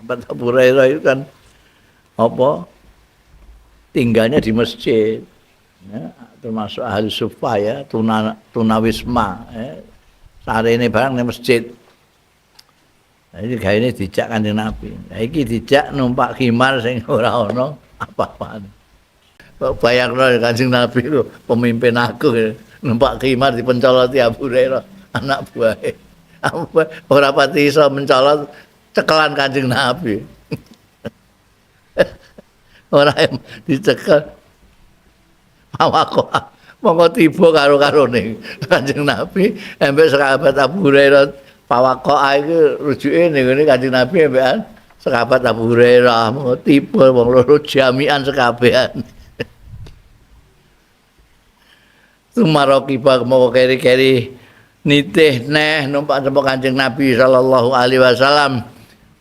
Sahabat Abu Hurairah itu kan apa? Tinggalnya di masjid. Ya, termasuk ahli sufa ya, tunawisma ya. Sarene barang di masjid. Jadi gawe ini dijak Kanjeng Nabi. Nah iki dijak numpak khimar sing ora ono apa-apane. Kok bayangno Kanjeng Nabi itu pemimpin aku numpak khimar dipencoloti Abu Hurairah anak buahe. Ora pati iso mencolot cekelan Kanjeng Nabi. Ora dicekel awak monggo tiba karo-karone Kanjeng Nabi embek sahabat Abu Hurairah pawakoa iku rujuke ning ngene Kanjeng Nabi embekan sahabat Abu Hurairah monggo tiba wong loro jami'an sekabehan. Sumarokiba monggo keri-keri nitih neh numpak Kanjeng Nabi sallallahu alaihi wasallam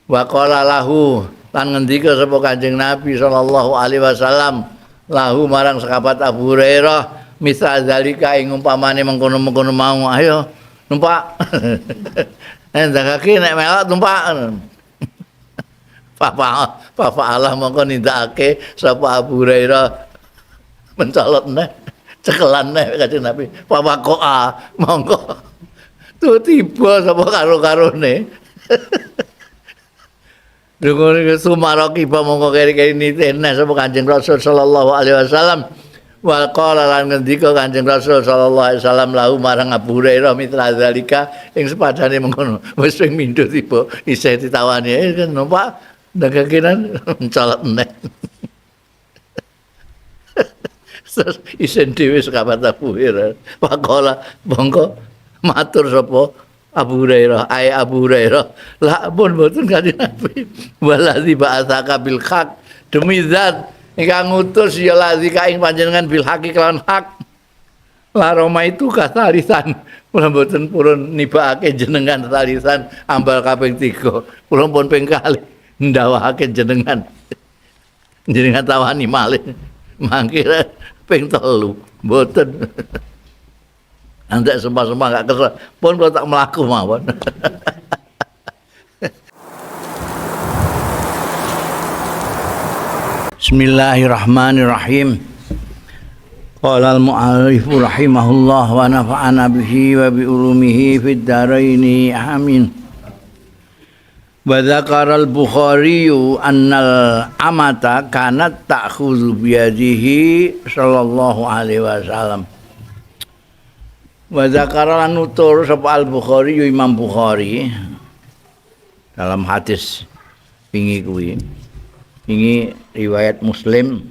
wa qala lahu lan ngendika sapa Kanjeng Nabi sallallahu alaihi wasallam lahu marang sahabat Abu Hurairah misal zalika ing umpamane mengkono-mengkono mau ayo numpak ndakake nek melok numpak Papa Allah mongko nindakake sapa Abu Hurairah mencolot neh cekelan neh Kanjeng Nabi Papa koa mongko tuh tiba sapa karo-karone Dungane sumaroki ba mongko keri-keri nitene sapa Kanjeng Rasul sallallahu alaihi wasallam. Wa qala lan ngendika Kanjeng Rasul sallallahu alaihi wasallam lahu marang Abu Hurairah mitra zalika ing sepadane mengkono. Wis sing mindho tiba isih ditawani kan numpak ndagakenan mencolot neh. Terus isen dhewe sahabat Abu Hurairah. Wa qala mongko matur sapa Abu Hurairah, Abu Hurairah, lah pun mboten Kanjeng Nabi. Waladzi ba'atsaka bil haq, demi zat ingkang ngutus ya ladzi kaing panjenengan bil haqi kelawan hak. La Roma itu kasarisan, kula mboten purun nibakake jenengan sarisan ambal kaping 3. Kula pun ping kalih ndawahake jenengan. Jenengan tawani malih. Mangke ping 3 mboten. Antek sumpah-sumpah gak kesel. Pun kalau tak melaku mawon. Bismillahirrahmanirrahim. Qala al-mu'allif rahimahullah wa nafa'ana bihi wa bi ulumihi fid dharaini amin. Wa dzakara al-Bukhari annal amata kanat ta'khudhu bi yadihi sallallahu alaihi wasallam. Wa dzakara lan nutur sapa Al-Bukhari Imam Bukhari dalam hadis wingi kuwi. Wingi riwayat Muslim,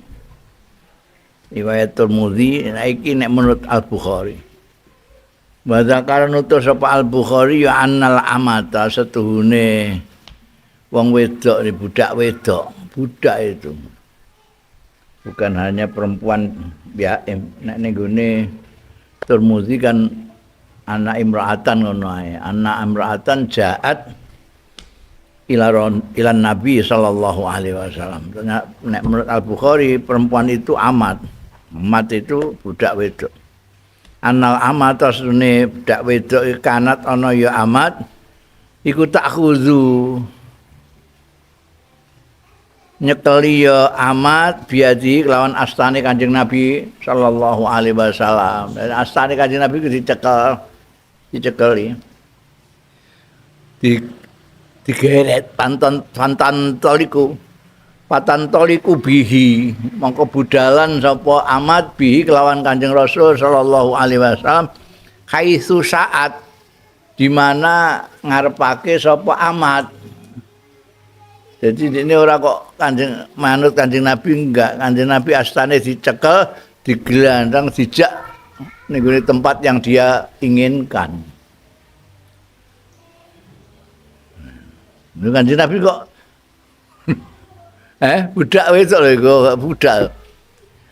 riwayat Tirmidzi, iki nek menurut Al-Bukhari. Wa dzakara nutur sapa Al-Bukhari ya annal amata setuhune wong wedok budak wedok, budak itu. Bukan hanya perempuan biaim, nek ning gone Tirmidzi kan anak imra'atan ngono ae. Anak imra'atan ja'at ilan Nabi sallallahu alaihi wasallam. Nek menurut Al-Bukhari perempuan itu amat. Amat itu budak wedok. Anal amat asune budak wedok kanat ana ya amat iku takhuzu nyekeli ya amat biadi lawan astane Kanjeng Nabi sallallahu alaihi wasallam. Dan astane Kanjeng Nabi dicekeli. Digeret pantantoliku bihi mongko budalan sapa amat bihi kelawan Kanjeng Rasul sallallahu alaihi wasallam haitsu saat di mana ngarepake sapa amat. Jadi ini orang kok manut Kanjeng Nabi enggak. Kanjeng Nabi astane dicekel, digelandang, dijak ning tempat yang dia inginkan. Kanjeng Nabi kok budak wedok lho kok budak.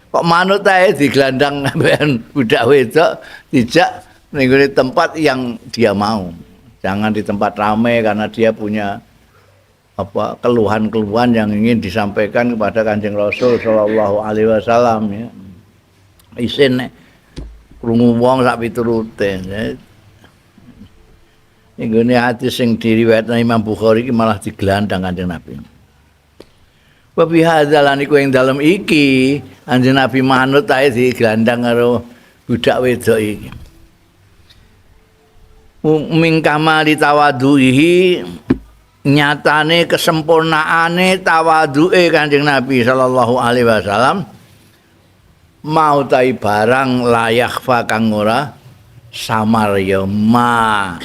Kok manut ae digelandang sampean budak wedok dijak ning tempat yang dia mau. Jangan di tempat ramai karena dia punya keluhan-keluhan yang ingin disampaikan kepada Kanjeng Rasul sallallahu alaihi wasallam ya. Isin krungu wong sak piturute. Nggone hadis sing diriwayatna Imam Bukhari iki malah digelandang Kanjeng Nabi. Wa bi hadzal niku ing dalem iki Kanjeng Nabi manut ae digelandang karo budak wedok iki. Min kamali tawadhuhi nyatane kesempurnaane tawadhuke Kanjeng Nabi sallallahu alaihi wasallam mau tai barang layak fa kang ora samar ya ma.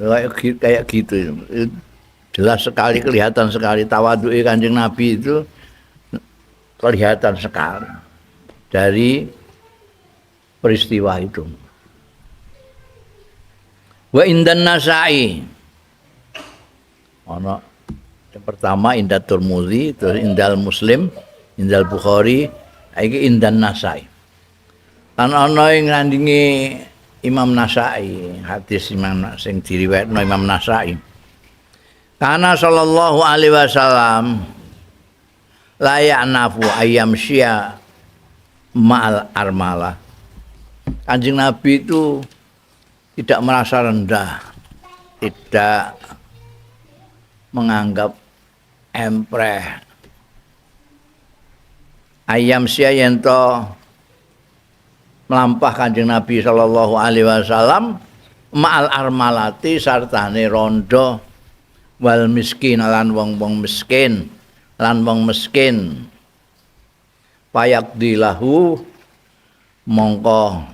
Kayak gitu. Jelas sekali, kelihatan sekali tawadhuke Kanjeng Nabi itu kelihatan sekali dari peristiwa itu. Wa indan Nasa'i. Ono yang pertama Indat Tirmidzi, terus Indal Muslim, Indal Bukhari, iki Indan Nasa'i. Kan ono ing ngandingi Imam Nasa'i, hadis Imam sing diriwayatno Imam Nasa'i. Karena sallallahu alaihi wasallam layak nafu ayam syia ma'al armalah. Kanjeng Nabi itu tidak merasa rendah, tidak menganggap empreh. Ayam syia yento melampah Kanjeng Nabi sallallahu alaihi wasallam ma'al armalati sartane rondo wal miskin lan wong-wong miskin lan wong miskin payakdilahu mongko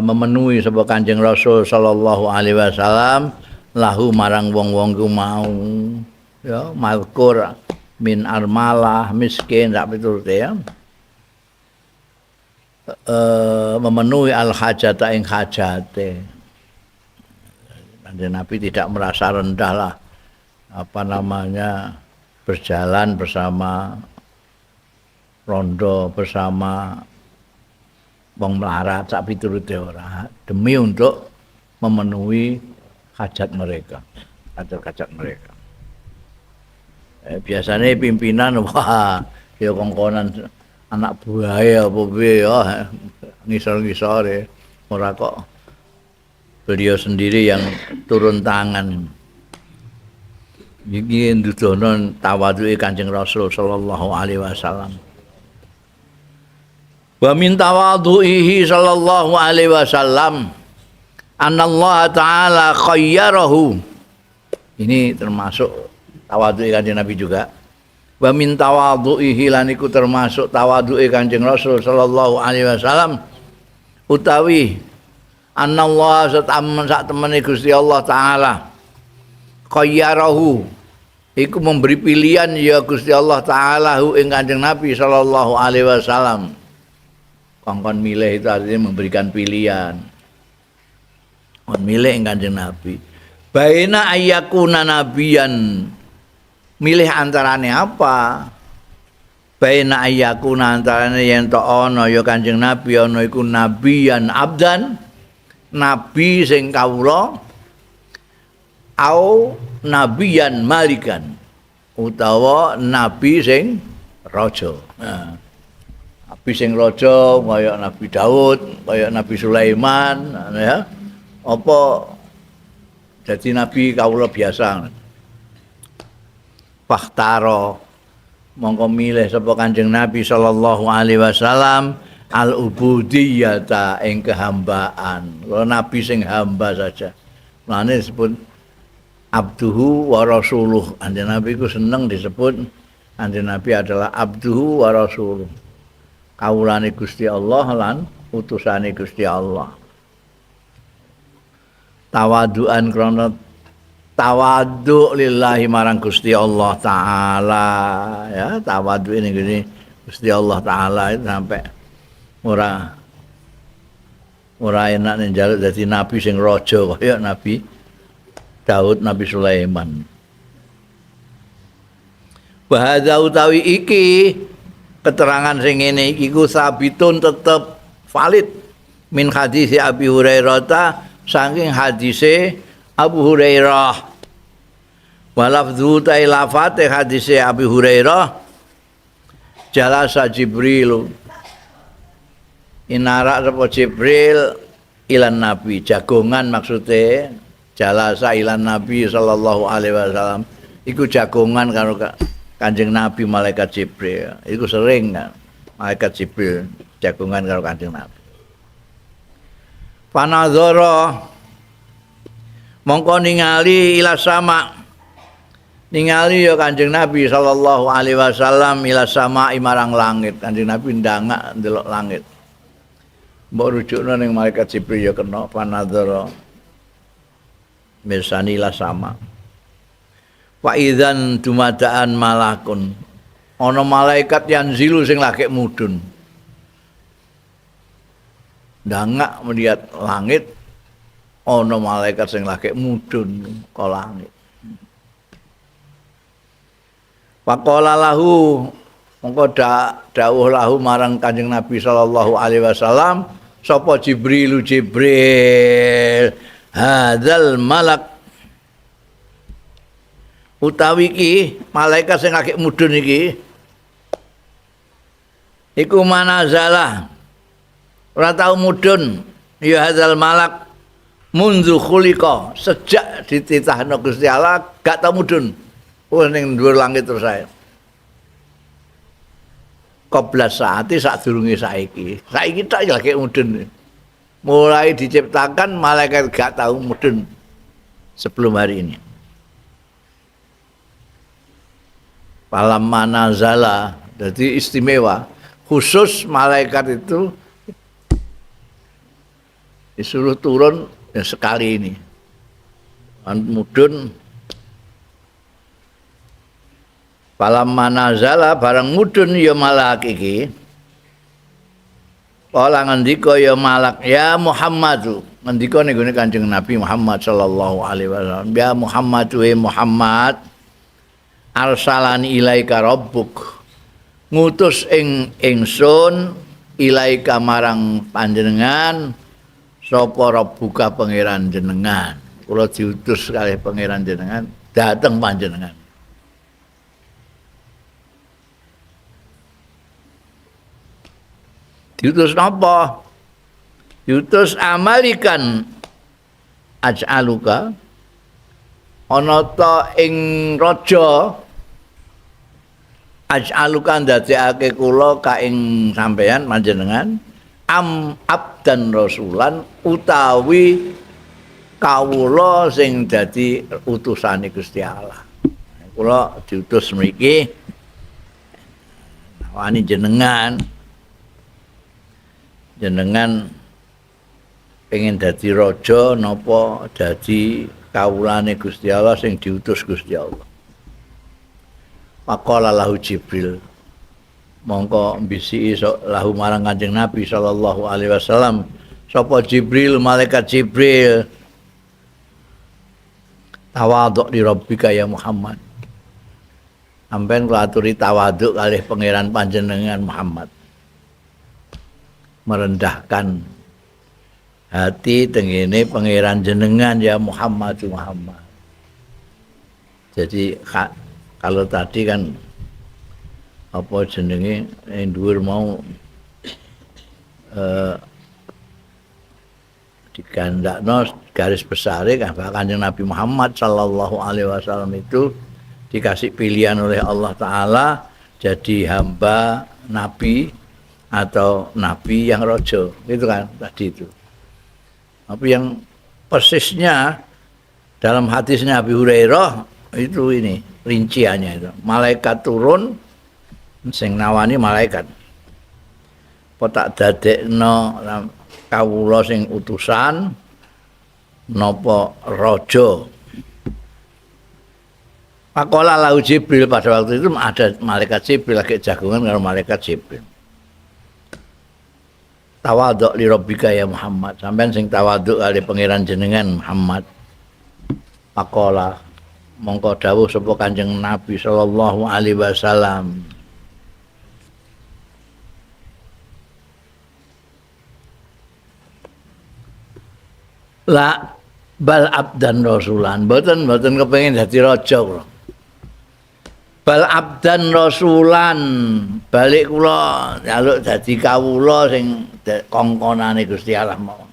memenuhi sapa Kanjeng Rasul sallallahu alaihi wasallam lahu marang wong-wong ku mau ya mazkur min armalah miskin sak piturute ya. Memenuhi al-hajata ing hajate. Kanjeng Nabi tidak merasa rendah lah berjalan bersama rondo bersama wong melarat sak piturute ora demi untuk memenuhi hajat mereka. Biasanya pimpinan wah ya kongkonan anak buahe apa piye ya ngisor-ngisore ora kok beliau sendiri yang turun tangan. Iki ndudono tawadhuke Kanjeng Rasul sallallahu alaihi wasallam. Wa min tawadhuhi sallallahu alaihi wasallam anallaha ta'ala khayyarahu. Ini termasuk tawadhuke Kanjeng Nabi juga. Wa min tawadhuhi lan iku termasuk tawadhuke Kanjeng Rasul sallallahu alaihi wasallam utawi anallah sak temene Gusti Allah taala khayyarahu iku memberi pilihan ya Gusti Allah taala hu ing Kanjeng Nabi sallallahu alaihi wasallam. Kongkon milih itu artinya memberikan pilihan. Kon milih ing Kanjeng Nabi. Baina ayyakuna nabiyan milih antarane apa? Baina ayyakuna antarane yen to ana ya Kanjeng Nabi ana iku nabiyan abdan, nabi sing kawula au nabiyan malikan utawa nabi sing raja. Nah, nabi sing raja kaya Nabi Daud, kaya Nabi Sulaiman ya. Apa jadi nabi kawula biasa. Fakhtaro mongko milih sapa Kanjeng Nabi sallallahu alaihi wasallam al-ubudiyyata ing kehambaan. Kalau nabi sing hamba saja. Mane disebut abduhu wa rasuluh. Kanjeng Nabi ku seneng disebut Kanjeng Nabi adalah abduhu wa rasuluh. Kawulane Gusti Allah lan utusane Gusti Allah. Tawaduan krana tawadhu lillahi marang Gusti Allah taala ya tawadhu ini gini Gusti Allah taala itu sampai ora enak njaluk dadi nabi sing raja kaya Nabi Daud, Nabi Sulaiman. Bahasa utawi iki keterangan sing ngene iki ku sabitun tetep valid min hadis Abi Hurairah saking hadise Abu Hurairah walafdhu tailafate hadise Abi Hurairah jalasa Jibril inarak sapa Jibril ilan nabi jagongan maksudnya jalasa ilan nabi sallallahu alaihi wasallam iku jagongan karo Kanjeng Nabi malaikat Jibril iku sering kan malaikat Jibril jagongan karo Kanjeng Nabi panadzara mongko ningali ila sama ningali ya Kanjeng Nabi sallallahu alaihi wasallam ila sama marang langit Kanjeng Nabi ndangak ndelok langit mbok rujukno ning malaikat Jibril ya kena panadzara mirsani ila sama wa idzan dumadaan malakun ana malaikat yang zilu sing lagi mudhun ndangak melihat langit ana malaikat sing lagi mudhun ka langit faqala lahu mongko dawuh lahu marang Kanjeng Nabi sallallahu alaihi wasallam sapa Jibril hadzal malak utawi iki malaikat sing akeh mudhun iki iku manazalah ora tau mudhun ya hadzal malak munzu khuliqa sejak dititahno Gusti Allah gak tau mudhun ning dhuwur langit terus ae qabla saati sadurunge saiki tak lagi mudhun mulai diciptakan malaikat gak tahu mudhun sebelum hari ini palam manazala jadi istimewa khusus malaikat itu disuruh turun ya sekali ini mudhun palam manazala barang mudhun ya malak iki kala ngendika ya malak ya Muhammad ngendika ning gone Kanjeng Nabi Muhammad sallallahu alaihi wasallam ya Muhammad wa Muhammad arsalani ilaika rabbuk ngutus ingsun ilaika marang panjenengan sapa rabbuka pangeran jenengan kula diutus kalih pangeran jenengan dateng panjenengan diutus napa? Diutus amalikan aj'aluka ana ta ing raja aj'aluka ndadekake kula ka ing sampeyan panjenengan abdan rasulan utawi kawula sing dadi utusane Gusti Allah. Kula diutus mriki wani jenengan pengen dadi raja napa dadi kawulane Gusti Allah sing diutus Gusti Allah. Faqala lahu Jibril mongko mbisi lahu marang Kanjeng Nabi sallallahu alaihi wasallam sapa Jibril malaikat Jibril tawadhu li rabbika ya Muhammad sampeyan kula aturi tawadhu kalih pangeran panjenengan Muhammad merendahkan hati tengene pangeran jenengan ya Muhammad. Jadi kalau tadi kan apa jenenge dhuwur mau digandakno garis besare kan Kanjeng Nabi Muhammad sallallahu alaihi wasallam itu dikasih pilihan oleh Allah taala jadi hamba nabi atau nabi yang rojo itu kan tadi itu. Tapi yang persisnya dalam hadisnya Abi Hurairah itu ini rinciannya itu. Malaikat turun sing nawani malaikat. Potak dadekno kawula sing utusan napa raja. Pakola lahu Jibril pada waktu itu ada malaikat Jibril lagi jagungan karo malaikat Jibril. Tawadhu li rabbika ya Muhammad sampean sing tawadhu kali pangeran jenengan Muhammad pakola mongko dawuh sapa Kanjeng Nabi sallallahu alaihi wasallam la bal abdan rasulan mboten kepengin dadi raja kula bal abdan rasulan balik kula njaluk dadi kawula sing kongkonane Gusti Allah mau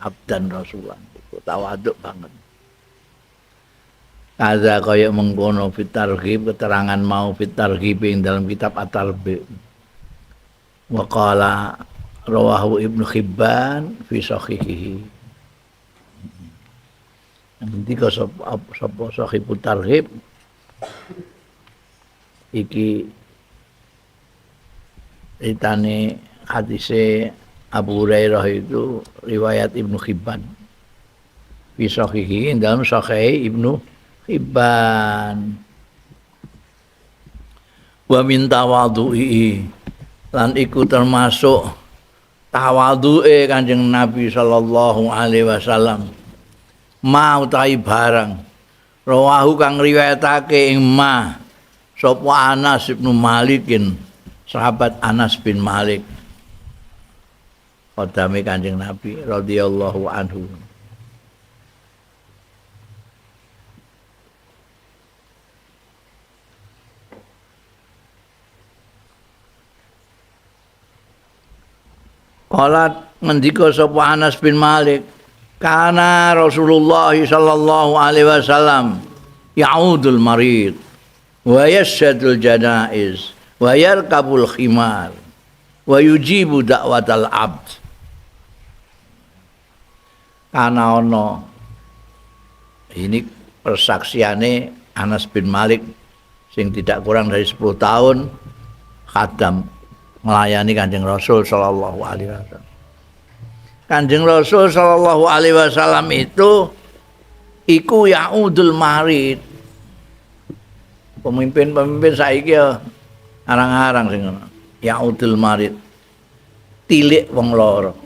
abdan rasulan iku tawaduk banget. Kaza kaya mengkono fitarghib keterangan mau fitarghib ing dalam kitab At-Targhib. Wa qala rawahu Ibnu Hibban fi sahihihi. Ngendika sapa sahibut targhib iki ceritane hadise Abu Hurairah itu riwayat Ibnu Hibban fi sahihihi dalam sahih Ibnu Hibban. Wa min tawadhu'i lan iku termasuk tawadhu'e Kanjeng Nabi sallallahu alaihi wasallam mau utahi barang rawahu kang riwayatake ing ma sapa Anas bin Malikin sahabat Anas bin Malik qadame Kanjeng Nabi radhiyallahu anhu. Qalat ngendika sapa Anas bin Malik, kana Rasulullah sallallahu alaihi wasallam ya'udul marid wa yashhadul janaiz wa yarkabul khimar wa yujibu da'watal abd. Kana ono ini persaksiane Anas bin Malik sing tidak kurang dari 10 tahun khadam melayani Kanjeng Rasul sallallahu alaihi wasallam. Kanjeng Rasul sallallahu alaihi wasallam itu iku yaudul marid. Pemimpin-pemimpin saiki ya arang-arang sing ngono. Yaudul marid. Tilik wong lara.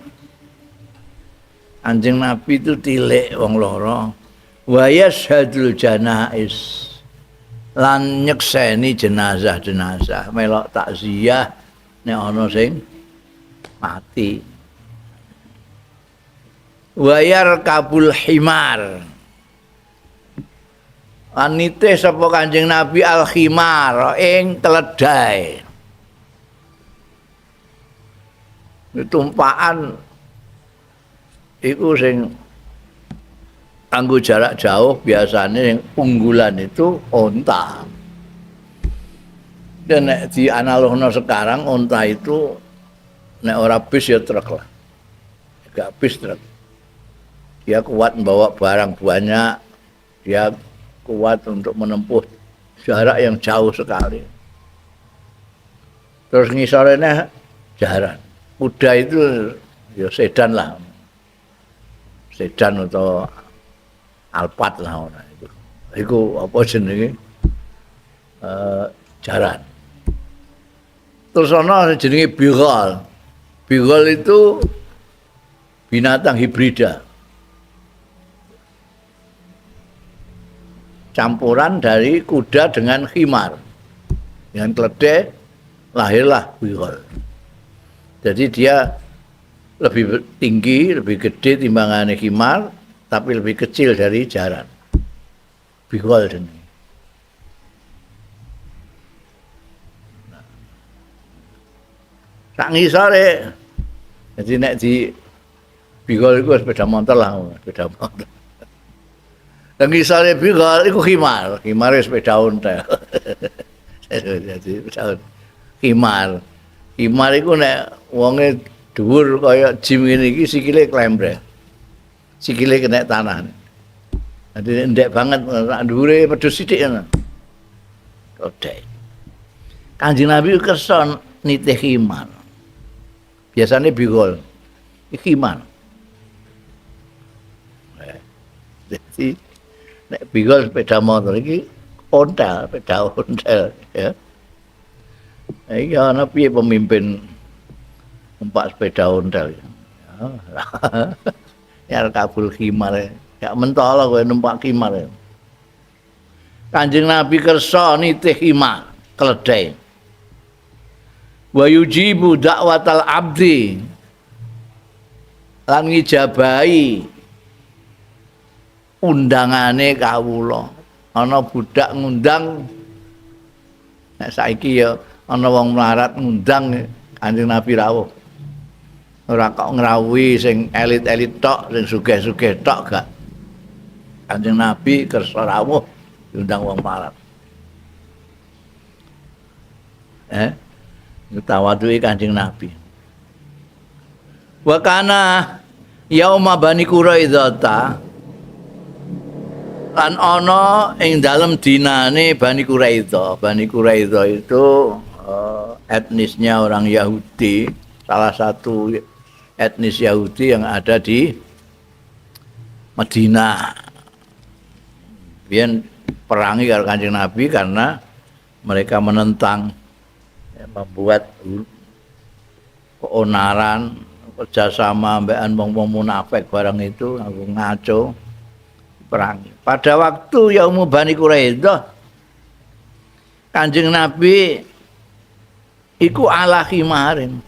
Kanjeng Nabi itu tilik wong lara. Wa yashhadul janaiz. Lan nyekseni jenazah-jenazah, melok takziah nek ana sing mati. Wayar kabul himar. Anite sapa Kanjeng Nabi al khimar ing keledai. Tumpakan iku sing kanggo jarak jauh biasanya yang unggulan itu onta. Dan nek di analogno sekarang onta itu nek ora bis ya truk lah. Gak bis truk. Dia kuat membawa barang banyak. Dia kuat untuk menempuh jarak yang jauh sekali. Terus ngisorene jaran. Kuda itu ya sedan lah. Sedan atau Alphard lah ora itu. Iku apa jenenge? Jaran. Terus ana jenenge bighal. Bighal itu binatang hibrida. Campuran dari kuda dengan khimar. Dengan keledai lahirlah bighal. Jadi dia lebih tinggi, lebih gede timbangannya khimar, tapi lebih kecil dari jaran. Bighal jenenge. Sak ngisore. Jadi nek di bighal iku sepeda motor lah, sepeda motor. Nek ngisore bighal iku khimar, khimare sepeda ontel. Jadi sepeda khimar. Khimar iku nek wonge dhuwur kaya jim ngene iki sikile klembreng. Sikile kena tanah. Jadi ndek banget sak dhuwure pedhus sithik ngono. Kodhek. Kanjeng Nabi kersa nitih khimar. Biasanya bighal, khimar. Jadi nek bighal sepeda motor iki ontel, sepeda ontel ya. Iki ana piye pemimpin numpak sepeda ontel ya. Ya kabul khimar. Ya mentolo kowe numpak khimar. Kanjeng Nabi kersa nitih khimar, keledai. Wa yujibu da'watal abdi lan ngijabahi undangane kawula. Ana budak ngundang nek saiki ya ana wong melarat ngundang Kanjeng Nabi rawuh. Ora kok ngrawuhi sing elit-elit tok, sing sugih-sugih tok gak. Kanjeng Nabi kersa rawuh diundang wong marat. Tawadhuke Kanjeng Nabi. Wa kana yauma Bani Quraidzata lan ana ing dalem dinane Bani Quraidzah. Bani Quraidzah itu etnisnya orang Yahudi, salah satu etnis Yahudi yang ada di Madinah. Biyen perangi karo Kanjeng Nabi karena mereka menentang, membuat keonaran, kerjasama ambekan wong-wong munafik barang itu, aku ngaco perangi. Pada waktu Yaumul Bani Quraidzah, Kanjeng Nabi iku ala khimarin,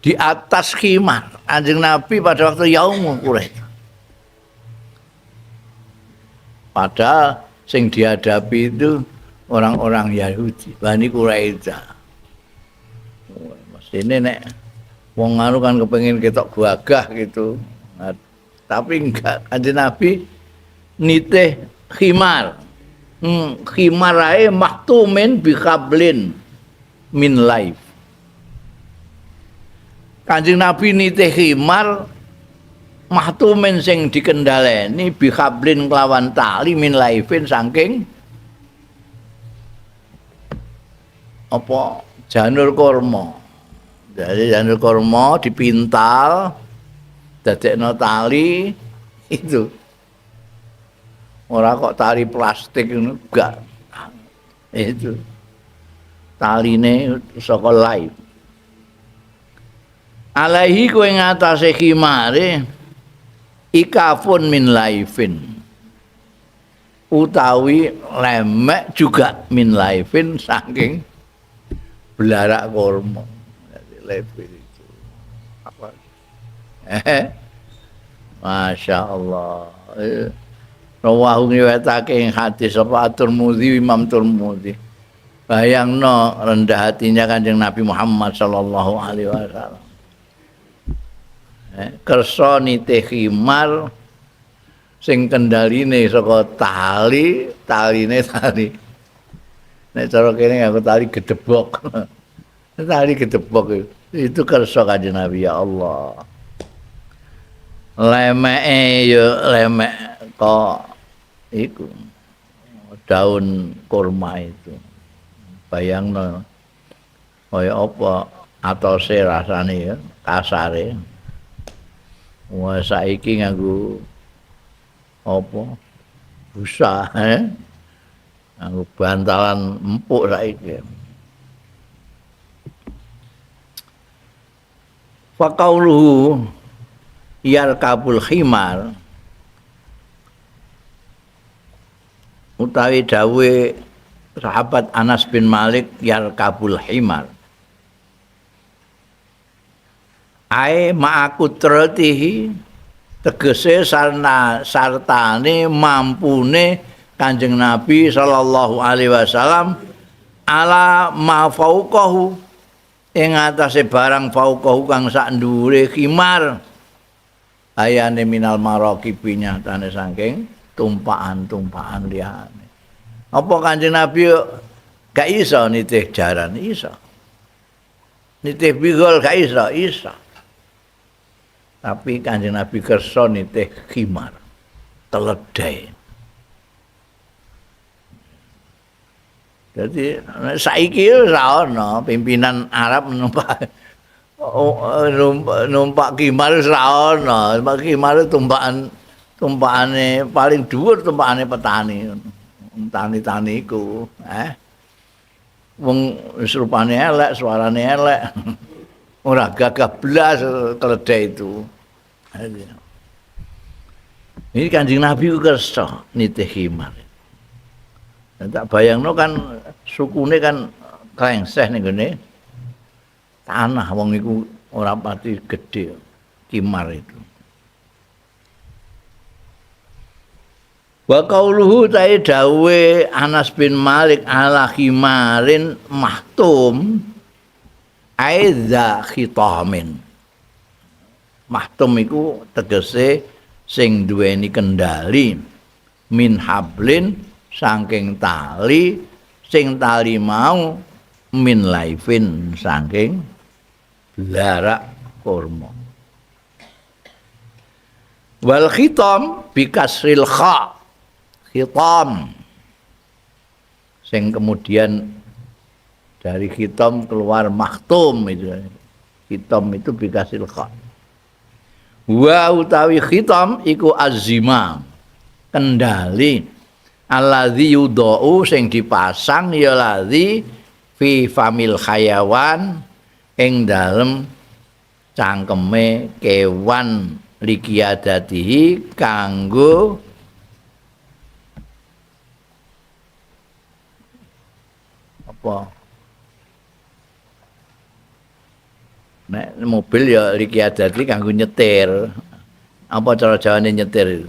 di atas khimar. Kanjeng Nabi pada waktu Yaumul Quraidzah. Padahal sing dihadapi itu orang-orang Yahudi, Bani Quraidzah. Mestine nek wong anu kan kepengin ketok gagah gitu. Nah, tapi enggak, Kanjeng Nabi nitih khimar. Khimar ae maktumin bi khablin min laif. Kanjeng Nabi nitih khimar mahtumin sing dikendhaleni bi khablin kelawan tali min laifin saking apa janur kurma. Jadi janur kurma dipintal dadekno tali itu. Ora kok tali plastik ngono, enggak. Itu. Taline saka laif. Alaihi kowe ngatasé khimare ikafun min laifin. Utawi lemek juga min laifin saking belarak kurma. Jadi laifin itu. Apa? Masya Allah. Rawahu ngriwayatake ing hadis sapa At-Tirmidzi, Imam Tirmidzi. Bayangno rendah hatinya Kanjeng Nabi Muhammad sallallahu alaihi wasallam. Kersa nitih khimar sing kendaline saka tali, taline tali. Nek cara kene aku tali gedebok. Tali gedebok itu kersa Kanjeng Nabi, ya Allah. Lemeke yo lemek kok iku daun kurma itu. Bayangno kaya apa atose rasane ya, kasare. Wah saiki nganggo apa? Busa, nganggo bantalan empuk saiki. Fa qauluhu yarkabul khimar utawi dawe sahabat Anas bin Malik yarkabul himar ae ma'akutratihi tegese sartane mampune Kanjeng Nabi sallallahu alaihi wasallam ala ma fauqahu ing atase barang fauqahu kang sak ndhuwure khimar ayane minal maraqibi nyatane saking tumpakan-tumpakan liyane. Apa Kanjeng Nabi gak iso nitih jaran? Iso. Nitih bigol gak iso? Iso. Tapi Kanjeng Nabi kersa nitih khimar. Teledai. Jadi saiki ora ana pimpinan Arab numpak khimar ora ana. Khimar tumpakane paling dhuwur tumpakane petani. Tani-tani iku, wong rupane elek, suarane elek. Ora gagah blas keledai itu. Ini Kanjeng Nabi ku kersa nitih khimar. Tak bayangno kan sukune kan klengseh ning gone tanah wong iku ora pati gedhe khimar itu. Wa qauluhu ta'i dawe Anas bin Malik ala khimarin mahtum Aidza khitamin. Mahtum iku tegese sing duweni kendali min hablin saking tali sing tali mau min laifin saking blarak kurma. Wal khitam bi kasril kha. Khitam sing kemudian dari khitam keluar maktum itu. Khitam itu bi kasril kha. Wa utawi khitam iku azimam. Kendali alladzi yudau sing dipasang ya ladzi fi famil hayawan ing dalem cangkeme kewan likiadatihi kanggo apa nek mobil ya likiadati kanggo nyetir apa cara jawane nyetir itu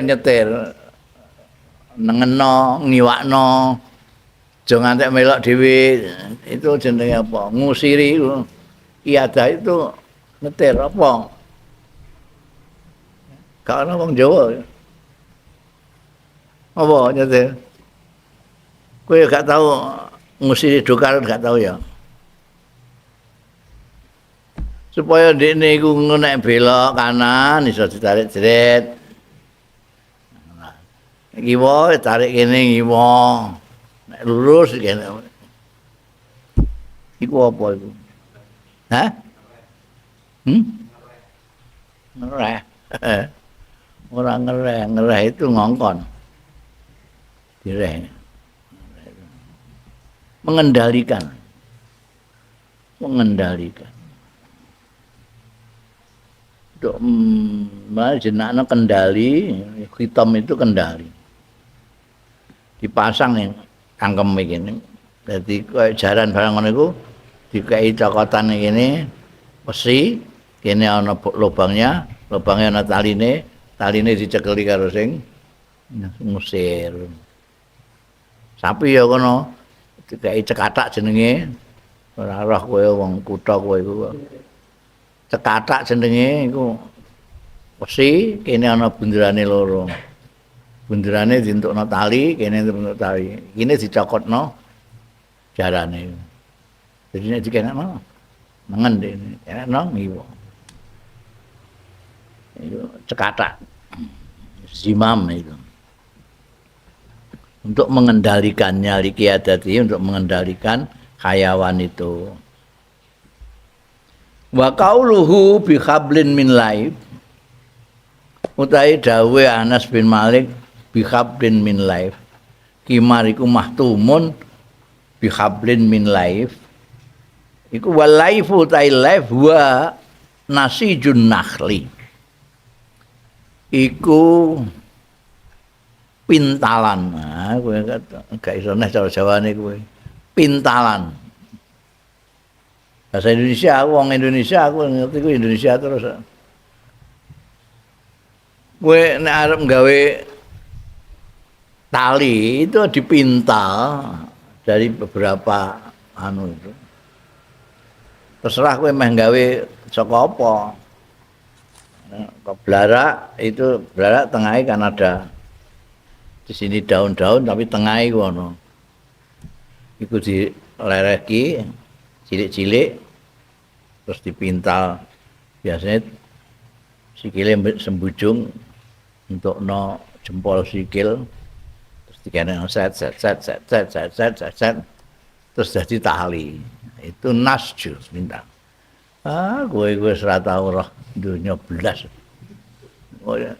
nyetir nengeno ngiwakno aja ngantek melok dhewe itu jenenge apa ngusiri iada itu nyetir apa gak ana wong Jawa apa nyetir kowe gak tahu ngusiri dokar gak tahu ya supaya ndekne iku nek belok kanan iso ditarik jret kiwa tarik kene kiwa nek lurus kene iku apa iku hah ngereh orang ngereh itu ngongkon direh mengendalikan untuk jenakna kendali hitam itu kendali dipasang nih cangkem begini jadi kayak jaran barang ngono iku dikai cokotan ini besi kene ana lubangnya ana taline dicekeli karo sing ngusir sapi ya kono dikai cekatak jenenge ora roh kowe wong kutha kowe iku cekatak jenenge iku besi kene ana bunderane loro bunderane dientukno tali kene dientuk tali kene dicokotno jarane jadi nek dikenakno nengen dene kenakno ngiwo itu cekatak zimam itu untuk mengendalikannya likiadati untuk mengendalikan hayawan itu wa qauluhu bi hablin min laib utai dawe Anas bin Malik bi hablin min laib kimar iku mahtumun bi hablin min laib iku wal laifu utai laib wa nasijun nakhli iku pintalan kowe gak iso nek cara Jawane kowe pintalan bahasa Indonesia aku wong Indonesia aku ngerti ku Indonesia terus kowe nek arep gawe tali itu dipintal dari beberapa anu itu terserah kowe meh gawe saka apa blarak itu blarak tengahnya kan ada di sini daun-daun tapi tengahnya ngono iku dilereki cilik-cilik terus dipintal biasanya sikile sembujung untuk no jempol sikil terus dikene set terus jadi tali itu nasju minta gue ora tau roh dunya blas oh ya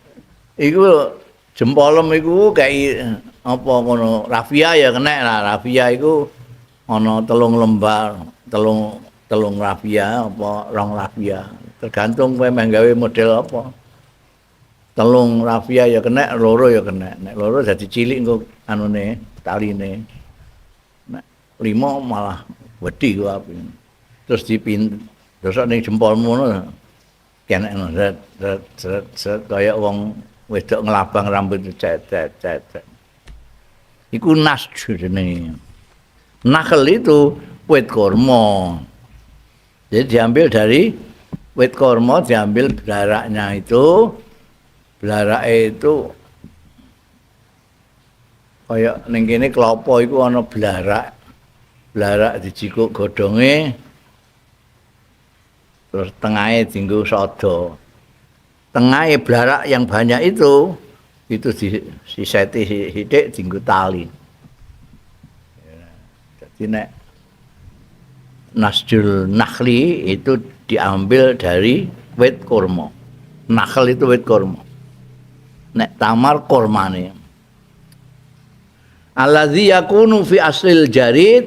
iku jempolem iku kayak apa ngono rafia ya kena lah rafia iku ana 3 lembar 3 rafia apa 2 rafia tergantung kowe meh gawe model apa 3 rafia ya kena 2 ya kena nek 2 dadi cilik engko anune taline nek 5 malah wedi ku api terus terus ning jempolmu ngono kene set kaya wong wedok ngelabang rambut cet. Iku nasju jenenge. Nakhl itu wit kurma. Jadi diambil dari wit kurma, diambil belaraknya itu. Belarake itu kaya ning kene klapa iku ana belarak. Belarak dijikuk godhonge terus tengahe dienggo sodo. Tengahe belarak yang banyak itu disiseti sithik dienggo tali. Jadi nek nasjul nakhli itu diambil dari wit kurma. Nakhl itu wit kurma. Nek tamar kurmane. Alladzi yakunu fi aslil jarid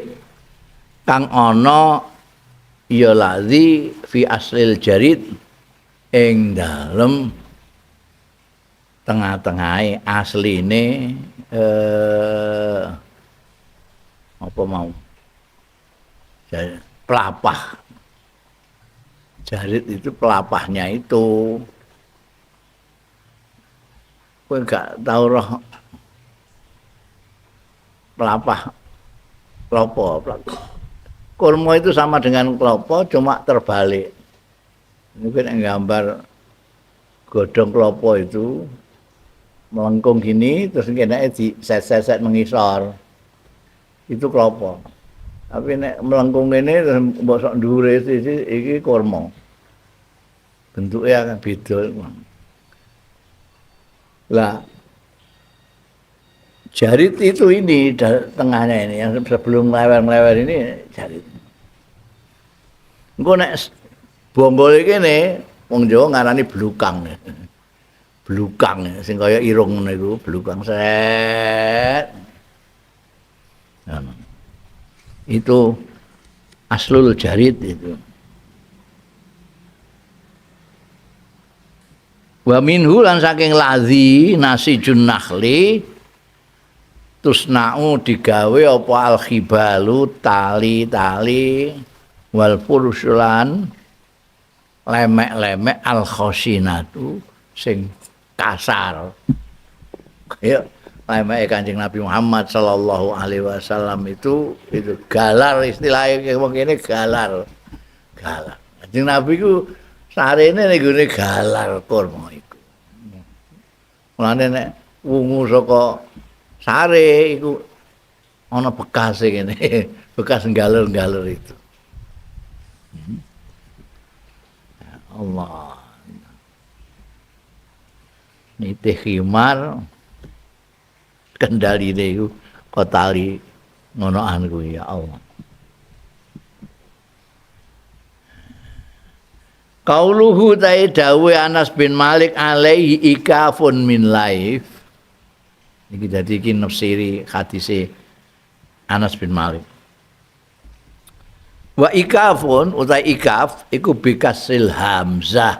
kang ana ya ladzi fi aslil jarid ing dalem tengah-tengahe asline apa mau pelapah. Jarid itu pelapahnya itu. Kowe gak tau roh pelapah klopo. Kurma itu sama dengan klopo cuma terbalik. Mungkin yang gambar godhong klopo itu melengkung gini terus kena di set-set mengisor. Itu klopo. Tapi nek melengkung ini terus mbok sok ndure iki kurma. Bentuknya akan beda. Lah jarit itu ini tengahnya ini yang sebelum melewer ini jarit. Engko nek bonggol iki kene wong Jawa ngarani blukang. Blukang sing kaya irung ngono iku, blukang set. Nah, itu aslul jarit itu. Wa minhu lan saking ladzi nasijun nakhli tusna'u digawe apa al-khibalu tali-tali wal fursulan lemek-lemek al-khosinatu sing kasar. Kaya lemek Kanjeng Nabi Muhammad sallallahu alaihi wasallam itu galar istilahnya wong kene galar. Galar. Kanjeng Nabi ku sarene ning gone galar kurma iku. Mulane nek wungu saka sare iku ana bekas kene, bekas galer-galer itu. Ya Allah. Nitih khimar kendaline iku kotali ngonoan kuwi ya Allah. Qauluhu ta'i dawe Anas bin Malik alaihi ikafun min laif. Iki dadi iki nafsiri hadise Anas bin Malik. Wa ikafun utai ikaf iku bikasil hamzah.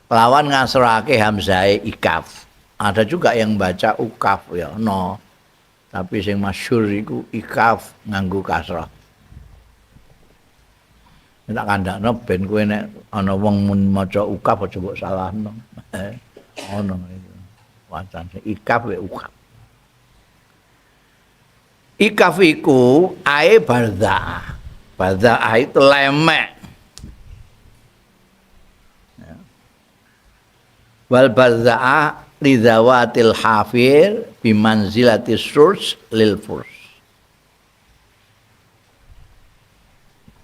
Lawan ngasrake hamzahe ikaf. Ada juga yang baca ukaf ya no. Tapi sing masyhur iku ikaf nganggo kasrah. Nek kandhakno ben kowe nek ana wong maca ukaf aja mbok salahno. Ono itu. Wacan ikaf we ukaf. Ikaf iku ae barzaah. Barzaah itu lemek. Ya. Wal barzaah li zawatil hafir bi manzilatis surs lil furs.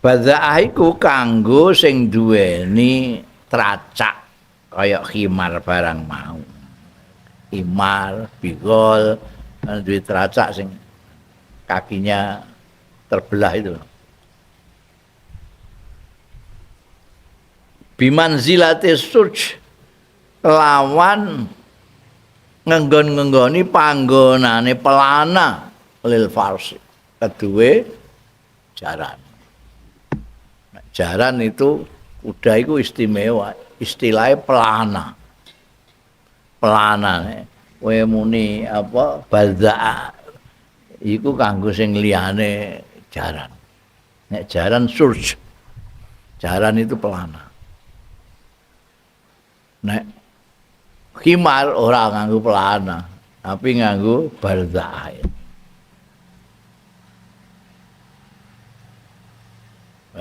Barzaah iku kanggo sing duweni tracak kaya khimar barang mau. Khimar, bigol, duwe tracak sing kakinya terbelah itu. Bimanzilatis surj lawan ngenggon-ngenggoni panggonane pelana lil farsi kedue jaran. Jaran itu kuda itu istimewa, istilahnya pelana. Pelana kowe muni apa balzaah iku kanggo sing liyane jaran. Nek jaran surj. Jaran itu pelana. Nek khimar ora nganggo pelana. tapi nganggo barzah.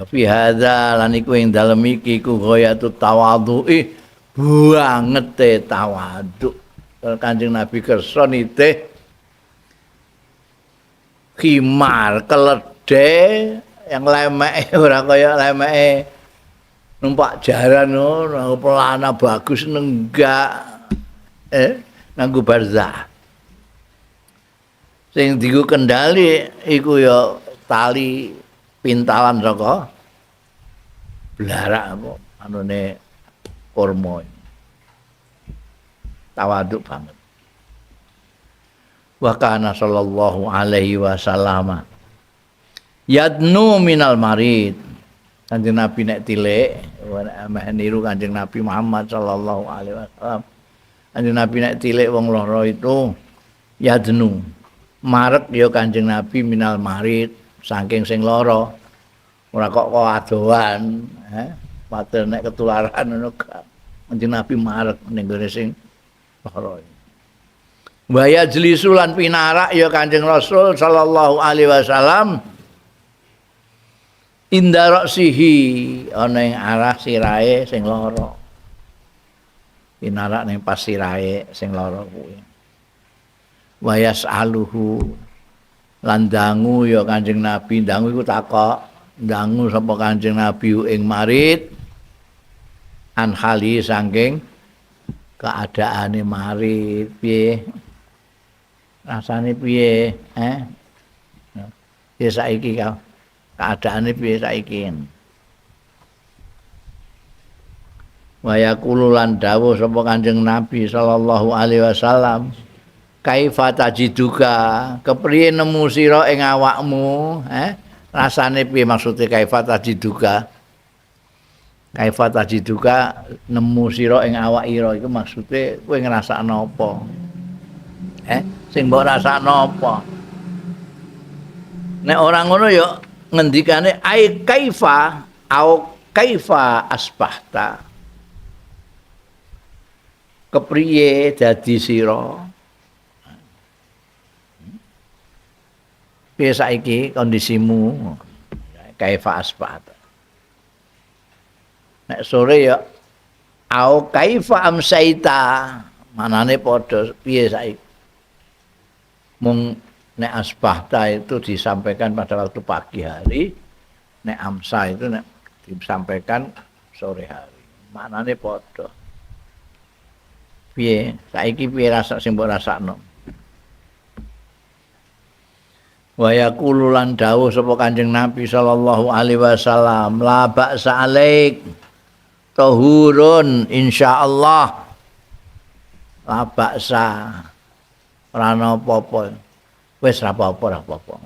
Fi hadza lan iku ing dalem iki ku ghayatut tawadhu'i bangete tawadhu. Kanjeng Nabi kersa nitih khimar keledai yang lemek ora kaya lemeke numpak jaran ngono pelana bagus nenggak nganggo barzah. Sing dienggo kendali iku ya tali pintalan saka blarak apa anune kurma. Tawaduk banget. Wa kana sallallahu alaihi wasallam yadnu minal marid. Kanjeng Nabi nek tilik niru Kanjeng Nabi Muhammad sallallahu alaihi wasallam. Kanjeng Nabi nek tilik wong lara itu yadnu. Marek ya Kanjeng Nabi minal marid. Saking sing lara ora kok adohan padahal nek ketularan ngono gak Kanjeng Nabi marek ning gone sing lara wa yajlisu lan pinarak ya Kanjeng Rasul sallallahu alaihi wasallam inda ra'sihi ana ing arah sirahe sing lara pinarak ning pas sirahe sing lara kuwi wa yas'aluhu lan dangu ya Kanjeng Nabi dangu iku takok dangu sapa Kanjeng Nabi ing marid an hali saking keadaane marid piye rasane piye ya saiki keadaane piye saiki wa yaqulu lan dawuh sapa Kanjeng Nabi sallallahu alaihi wasallam kaifa tajiduka kepriye nemu sira ing awakmu rasane piye maksude kaifa tajiduka nemu sira ing awakira iku maksude kowe ngrasakno apa sing mbok rasakno apa nek ora ngono ya ngendikane ai kaifa au kaifa asbahta kepriye dadi sira piye saiki kondisimu kaifa asbahta nek sore ya au kaifa amsaita manane padha piye saiki mung nek asbahta itu disampaikan pada waktu pagi hari nek amsa itu nek disampaikan sore hari manane padha piye saiki piye rasa sing mbok rasakno wa yaqulu lan dawuh sapa Kanjeng Nabi sallallahu alaihi wasallam la ba'sa alaik tahurun insyaallah la ba'sa ora apa-apa wis ora apa-apa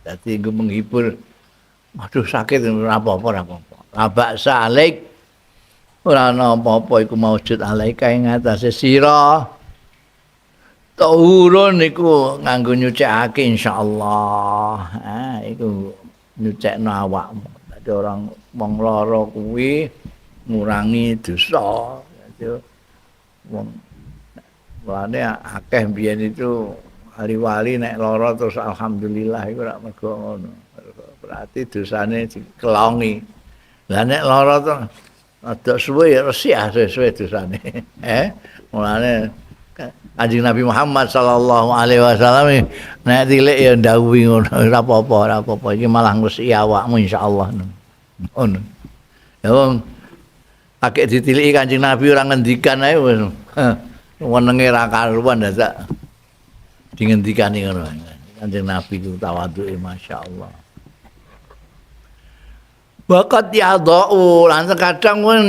dadi nggo menghibur aduh sakit ora apa-apa la ba'sa alaik ora apa-apa iku maujud alaika ing atase sira tahurun iku nganggo nyucikake insyaallah iku nyucikno awakmu dadi orang wong lara kuwi ngurangi dosa dadi wong lane akeh biyen itu wali-wali nek lara terus alhamdulillah iku ora mergo ngono berarti dosane dikelongi lah nek lara to ada suwe ya resik suwe dosane mulane Kanjeng Nabi Muhammad sallallahu alaihi wasallam nek tilik ya ndawuhi ngono ora apa-apa iki malah ngresiki awakmu insyaallah ngono ya wong akeh ditiliki Kanjeng Nabi ora ngendikan ae wis wenenge ra karuan dadak dingendikani ngono Kanjeng Nabi ku tawadhuke masyaallah waqat yadau lan kadang pun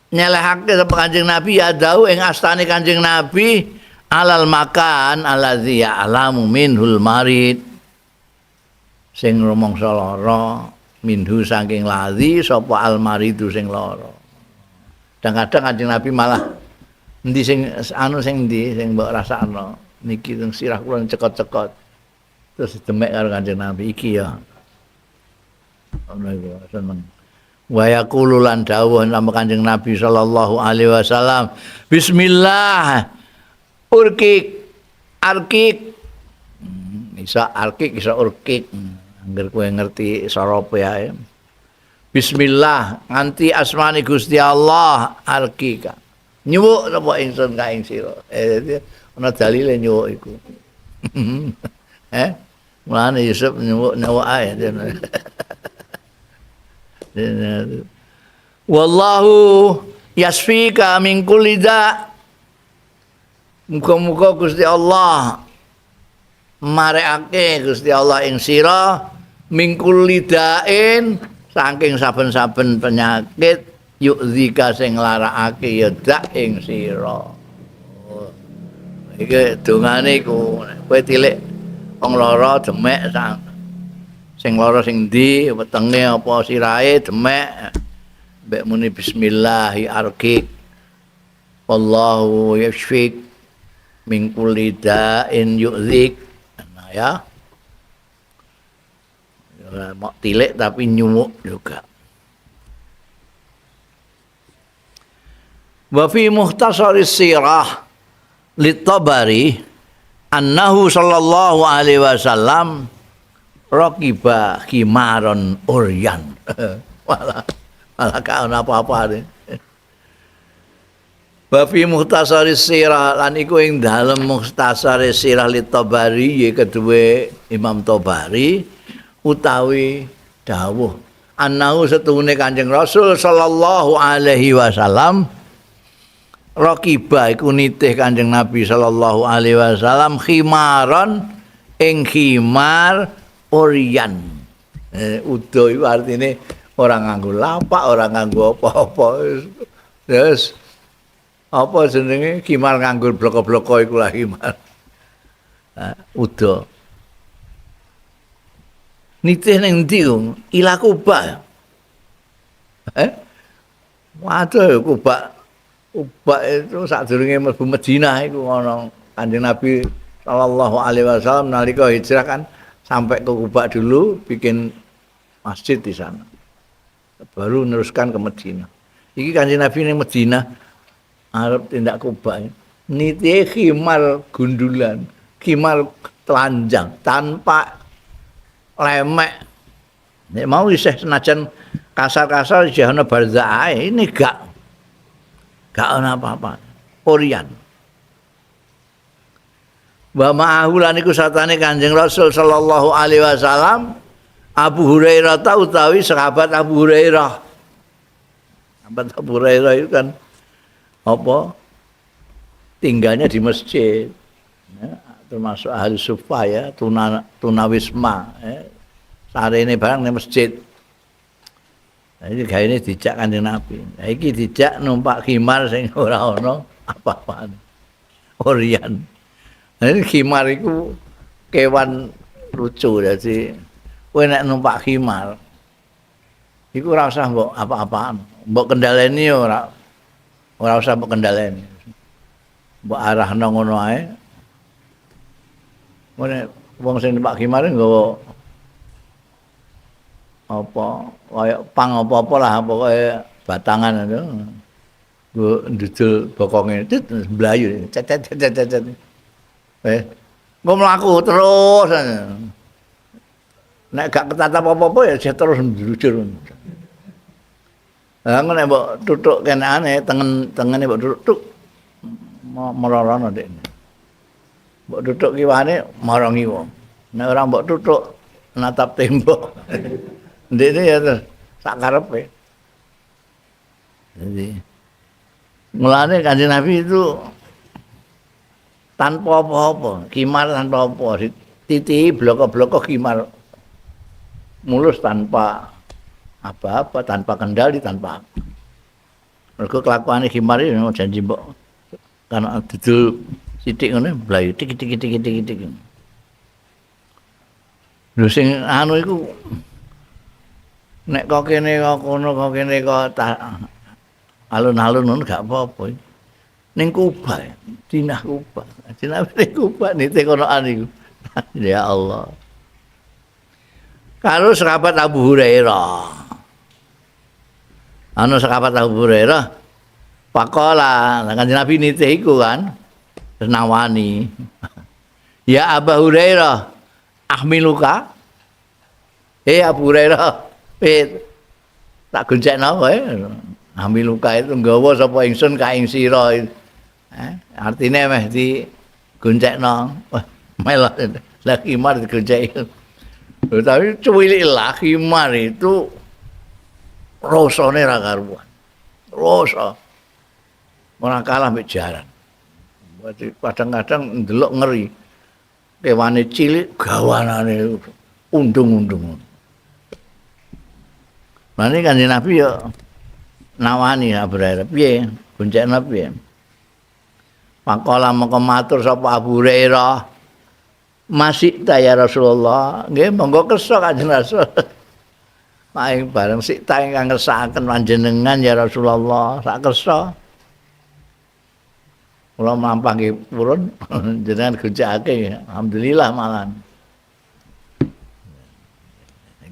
nyelehake sapa Kanjeng Nabi ya dau ing astane Kanjeng Nabi alal makan allazi ya'lamu minhul marid sing rumangsa lara minhu saking lazi sapa al maridu sing lara kadang-kadang Kanjeng Nabi malah endi sing sing ndi sing mbok rasakno niki teng sirah kula cekot-cekot terus demek karo Kanjeng Nabi iki ya ana iku seneng wa yaqulu lan dawuh nama Kanjeng Nabi sallallahu alaihi wasallam bismillah urki arkik. Isa arkik, isa urkik. Angger kowe ngerti sorope ae. Bismillah nganti asmani Gusti Allah arkika. Nyuwuk sapa ingsun ka ing sira. Ana dalile nyuwuk iku. Mulane Yusuf nyuwuk ae. Wallahu yasfika min kulli da. Muga-muga Gusti Allah marekake Gusti Allah ing sira min kulli dain saking saben-saben penyakit yukzika sing nglarakake ya dak ing sira. Iki dongane iku kowe tilik wong lara demek sing lara sing ndi wetenge apa sirahe demek mbek muni bismillahi arkik wallahu yashfik min kulli da'in yu'zik. Nah ya mau tilik tapi nyumuk juga. Wa fi mukhtasaris sirah Lit-Tabari annahu sallallahu alaihi wasallam raqiba khimaron uryan. Malah kaon apa-apa nih. Wa fi mukhtasaris sirah lan iku ing dalem mukhtasaris sirah Lit-Tabari ya kedue Imam Tabari utawi dawuh annahu setune Kanjeng Rasul sallallahu alaihi wasallam raqiba iku nitih Kanjeng Nabi sallallahu alaihi wasallam khimaron ing khimar uryan. Udo iku artine ora nganggo lapak, ora nganggo apa-apa. Terus apa jenenge khimar nganggo bloko-bloko iku lah khimar. Udo. Nitih ning ndi ila Kuba. Waduh Kuba. Kuba itu sadurunge mlebu Madinah iku ana Kanjeng Nabi sallallahu alaihi wasallam nalika hijrah kan sampai ke Kuba dulu bikin masjid di sana. Baru neruskan ke Madinah. Iki Kanjeng Nabi ning Madinah arep tindak Kuba. Nitih khimar gundulan, khimar telanjang tanpa lemek. Nek mau isih senajan kasar-kasar isih ana barzah ini gak ana apa-apa. Orian. Wa ma'ahu lan iku satane Kanjeng Rasul sallallahu alaihi wasallam Abu Hurairah utawi sahabat Abu Hurairah. Sahabat Abu Hurairah itu kan apa? Tinggalnya di masjid. Ya, termasuk ahli sufa ya, tunawisma sarene barang di masjid. Nah, ini gaene dijak Kanjeng Nabi. Nah, iki dijak numpak khimar sing ora ana apa-apane. Orian. Nah, ini khimar iku kewan lucu dadi kowe nek numpak khimar iku ora usah mbok apa-apaan. Mbok kendhaleni ora usah mbok kendhaleni. Mbok arahno ngono ae. Mene wong sing numpak khimar nggawa apa kaya pang apa-apa lah pokoke batangan itu. Nggo ndudul bokonge mblayu. Cet. Nggo mlaku terus. Nek gak ketatap apa-apa ya terus njujur. Lah nek mbok tutuk kenane tengene mbok tutuk merorono nek. Mbok tutuk kiwane marangi wong. Nek ora mbok tutuk natap tembok. Ndene ya sak karepe. Jadi mulane Kanjeng Nabi itu tanpa apa-apa, khimar tanpa apa, titihi bloko-bloko khimar mulus tanpa apa-apa, tanpa kendali, tanpa apa. Mergo kelakuane khimar iki janji mbok karena dudul sithik ngene blayu tik. Lho sing anu iku nek kok kene kok kono kok kene kok alun-alun ngono gak apa-apa. Ning Kuba, Dinah Kuba. Dinah Kuba nite konoan iku. Ya Allah. Karo sahabat Abu Hurairah. Ana sahabat Abu Hurairah pakola, Kanjeng Nabi nitih iku kan. Terus nawani. Ya Abu Hurairah, ahmiluka. Abu Hurairah, tak goncengno kowe. Ahmiluka itu nggawa sapa ingsun ka ing sira. Artine meh di goncengno. Wah, melok. Lah khimar digonceki. Tapi cuwilik lah khimar itu rasane ra karuan. Rasa ora kalah mbek jaran. Kadang-kadang ndelok ngeri. Kewane cilik gawanane undung-undung. Mane Kanjeng Nabi yo nawani Abu Hurairah piye? Goncengno piye? Maqala mongko matur sapa Abu Hurairah, "Masih ta ya Rasulullah?" Nggih, monggo kersa Kanjeng Rasul. Maing bareng sik ta ingkang ngersakaken panjenengan ya Rasulullah, sak kersa. Kula mlampah nggih purun jenengan goncengake, alhamdulillah malan.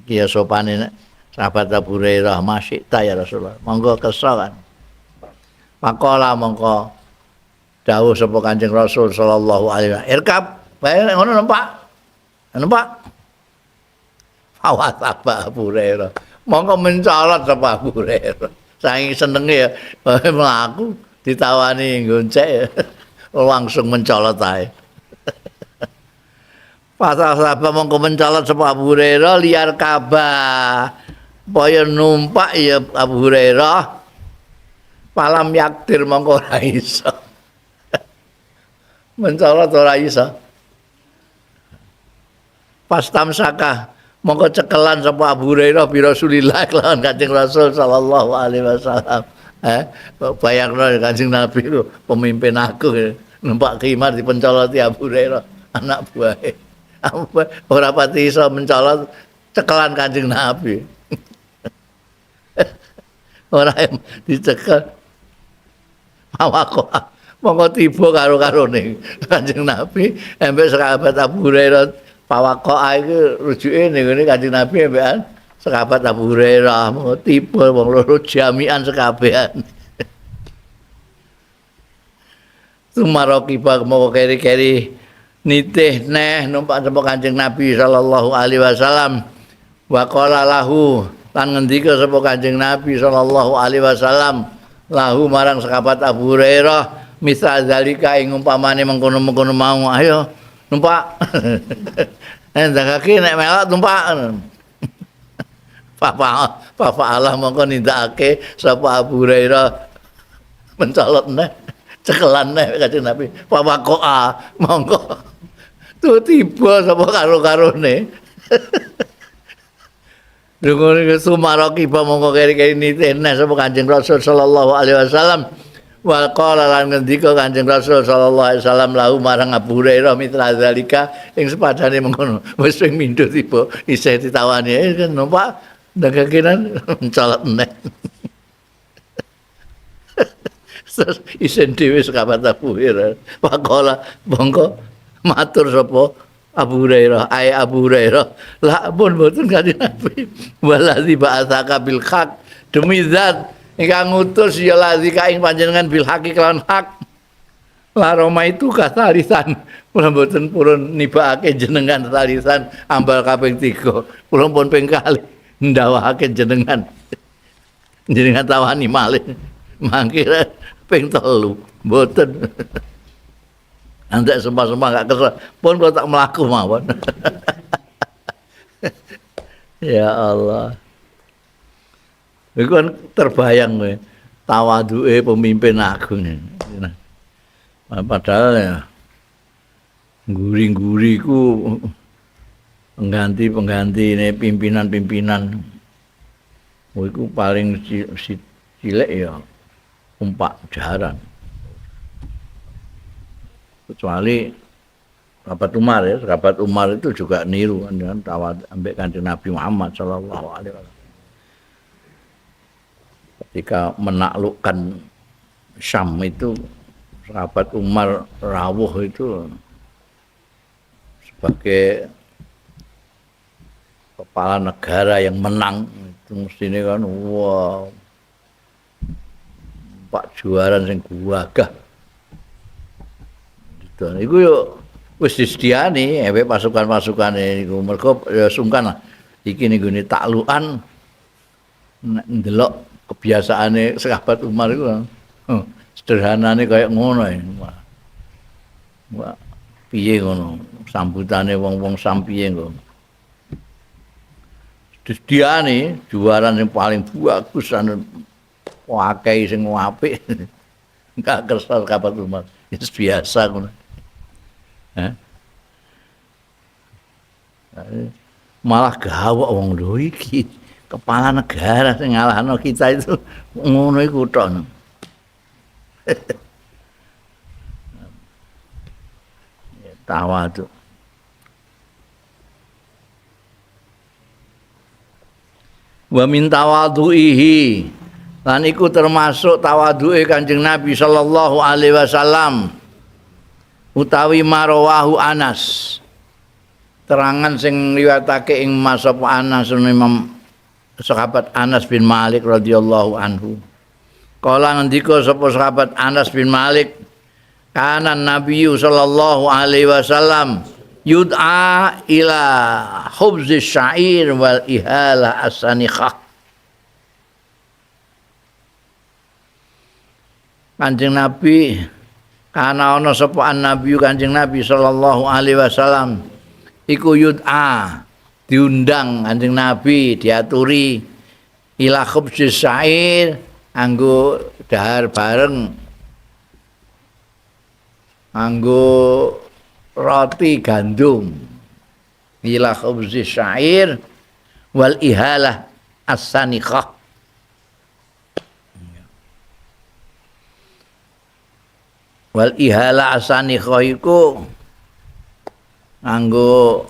Iki ya sopane sahabat Abu Hurairah, "Masih ta ya Rasulullah." Monggo kersa kan. Maqala mongko dawuh sapa Kanjeng Rasul sallallahu alaihi wasallam, "Irkab, bae ngono numpak." Numpak. Fawat apa Abu Hurairah. Mongko mencolot sapa Abu Hurairah. Saking senenge ya mlaku ditawani gonceng langsung mencolot ae. Pasal sahabat mongko mencolot sapa Abu Hurairah liar kabah. Supaya numpak ya Abu Hurairah. Palam yaktir mongko ora iso. Mencolot ora iso. Pas tamsaka mongko cekelan sapa Abu Hurairah bi Rasulillah kelawan Kanjeng Rasul sallallahu alaihi wasallam. Bayangno Kanjeng Nabi itu pemimpin aku numpak khimar dipencoloti Abu Hurairah anak buahe. Ora pati iso mencolot cekelan Kanjeng Nabi. Ora dicekel. Awak mongko tiba karo-karone Kanjeng Nabi embek sahabat Abu Hurairah pawakoa iku rujuke ning ngene Kanjeng Nabi embekan sahabat Abu Hurairah mongko tiba wong loro jami'an sekabehan. Sumarokiba mongko keri-keri nitih neh numpak sapa Kanjeng Nabi sallallahu alaihi wasallam. Wa qala lahu lan ngendika sapa Kanjeng Nabi sallallahu alaihi wasallam lahu marang sahabat Abu Hurairah misal zalika ing umpamane mengkono-mengkono mau ayo numpak. Ndangake nek melok numpak. Papa Allah mongko nindakake sapa Abu Hurairah mencolot neh cekelan neh Kanjeng Nabi. Papa koa mongko tu tiba sapa karo-karone. Dungo sumaraki mongko keri-keri nitene sapa Kanjeng Rasul sallallahu alaihi wasallam. Wa qala lan ngendika Kanjeng Rasul sallallahu alaihi wasallam lahu marang Abu Hurairah mitra zalika ing sepadane mengkono. Wis sing mindho tiba isih ditawani kan numpak ndagakenan mencolot neh. Isen dhewe sahabat Abu Hurairah. Wa qala mongko matur sapa Abu Hurairah, Abu Hurairah, la pun mboten Kanjeng Nabi. Waladzi ba'atsaka bil haq, demi zat ingkang ngutus ya ladzi ka ing panjenengan bil haqi kelawan hak. La Roma itu kasarisan, kula mboten purun nibakake jenengan sarisan ambal kaping 3. Kula pun ping kalih ndawahake jenengan. Jenengan tawani malih. Mangke ping 3 mboten. Antek sumpah-sumpah gak kesel. Pun kok tak melaku mawon. Ya Allah. Iku kan terbayang kowe tawaduke pemimpin agung. Padahal ya guri-guri ku pengganti ini pimpinan-pimpinan. Iku paling cilik ya umpak jaran. Kecuali sahabat Umar ya, sahabat Umar itu juga niru kan tawad ambek Kanjeng Nabi Muhammad sallallahu alaihi wasallam. Ketika menaklukkan Syam itu sahabat Umar rawuh itu sebagai kepala negara yang menang itu mestine kan wah Pak juaran sing gagah. Dan iku yo wis disediani ewe pasukan-pasukane niku mergo ya sungkan lah. Iki niku taklukan nek ndelok kebiasaane sahabat Umar iku sederhanane kaya ngono ya. Wah, piye ngono sambutane wong-wong sampiye ngono. Disediani juaran yang paling bagus anu wakai sing apik. Enggak kesal kabar Umar. Itu biasa ngono. Malah gawok wong lho iki kepala negara sing ngalahno kita itu ngono iku tok. Tawadhu. Wa min tawadhuihi lan iku termasuk tawadhu'e Kanjeng Nabi sallallahu alaihi wasallam utawi marawahu Anas terangan sing liwatake ing masab Anas Imam sahabat Anas bin Malik radhiyallahu anhu kala ngendika sapa sahabat Anas bin Malik kana Nabi sallallahu alaihi wasallam yud'a ila khubzi syair wal ihala as-sanikhah. Kanjeng Nabi kana ana sapa Nabi Kanjeng Nabi sallallahu alaihi wasallam iku yud'a diundang Kanjeng Nabi diaturi ila khubzi syair anggo dahar bareng anggo roti gandum ila khubzi syair wal ihalah as-sanikhah. Wal ihalah as-sanikhah iku nganggo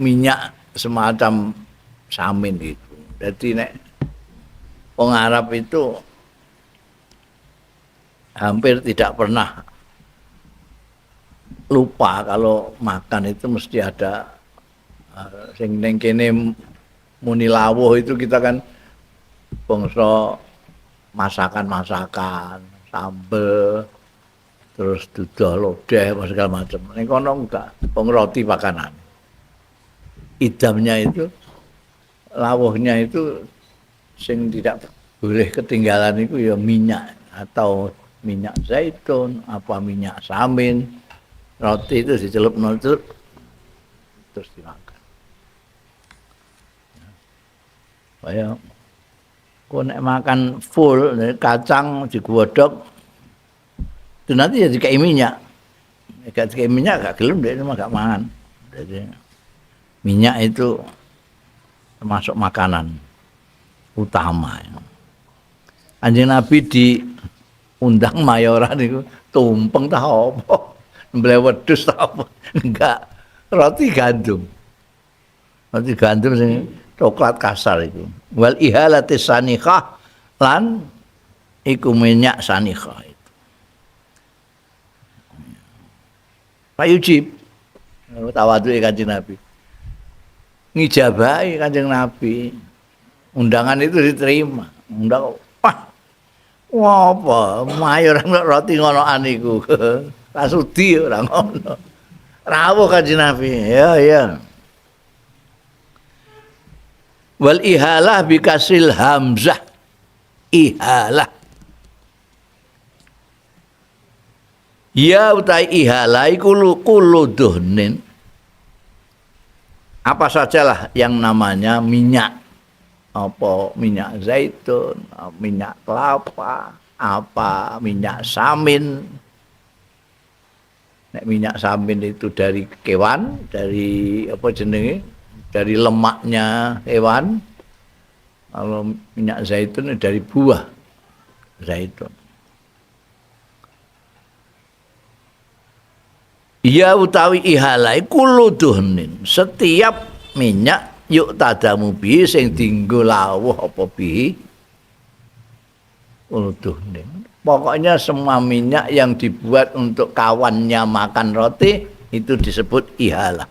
minyak semacam samin itu. Jadi nek wong Arab itu hampir tidak pernah lupa kalau makan itu mesti ada sing ning kene muni lawuh itu kita kan bangsa masakan-masakan, sambel, terus dudah lodeh apa segala macam. Ning kono enggak, wong roti pakanan. Idamnya itu lawuhnya itu sing tidak boleh ketinggalan itu ya minyak atau minyak zaitun, apa minyak samin. Roti itu dicelup terus dimakan. Kayak kok nek makan full kacang digodhog itu nanti ya dikai minyak. Nek dikai minyak gak gelem dia mah gak mangan. Jadi minyak itu termasuk makanan utama. Kanjeng Nabi diundang mayoran itu tumpeng ta apa? Mblewedhus ta apa? Enggak. Roti gandum. Roti gandum sing coklat kasar itu. Wal ihalatis sanikhah lan iku minyak sanikhah itu. Payujib tawadhuke Kanjeng Nabi. Ngijabahi Kanjeng Nabi. Undangan itu diterima. Undang wah apa mayor roti ngonoan iku. Kasudi ora ngono. Rawuh Kanjeng Nabi. Ya. Wal ihalah bikasil hamzah. Ihalah. Ya utai ihalah iku kuluduhnin. Apa sajalah yang namanya minyak. Apa minyak zaitun, minyak kelapa, apa minyak samin. Nek minyak samin itu dari kewan, dari apa jenenge? Dari lemaknya hewan. Kalau minyak zaitun dari buah zaitun. Ya utawi ihalai kuluduhnin. Setiap minyak yuk tadamu bi sing dienggo lawuh apa bi kuluduhnin. Pokoknya semua minyak yang dibuat untuk kawannya makan roti itu disebut ihalah.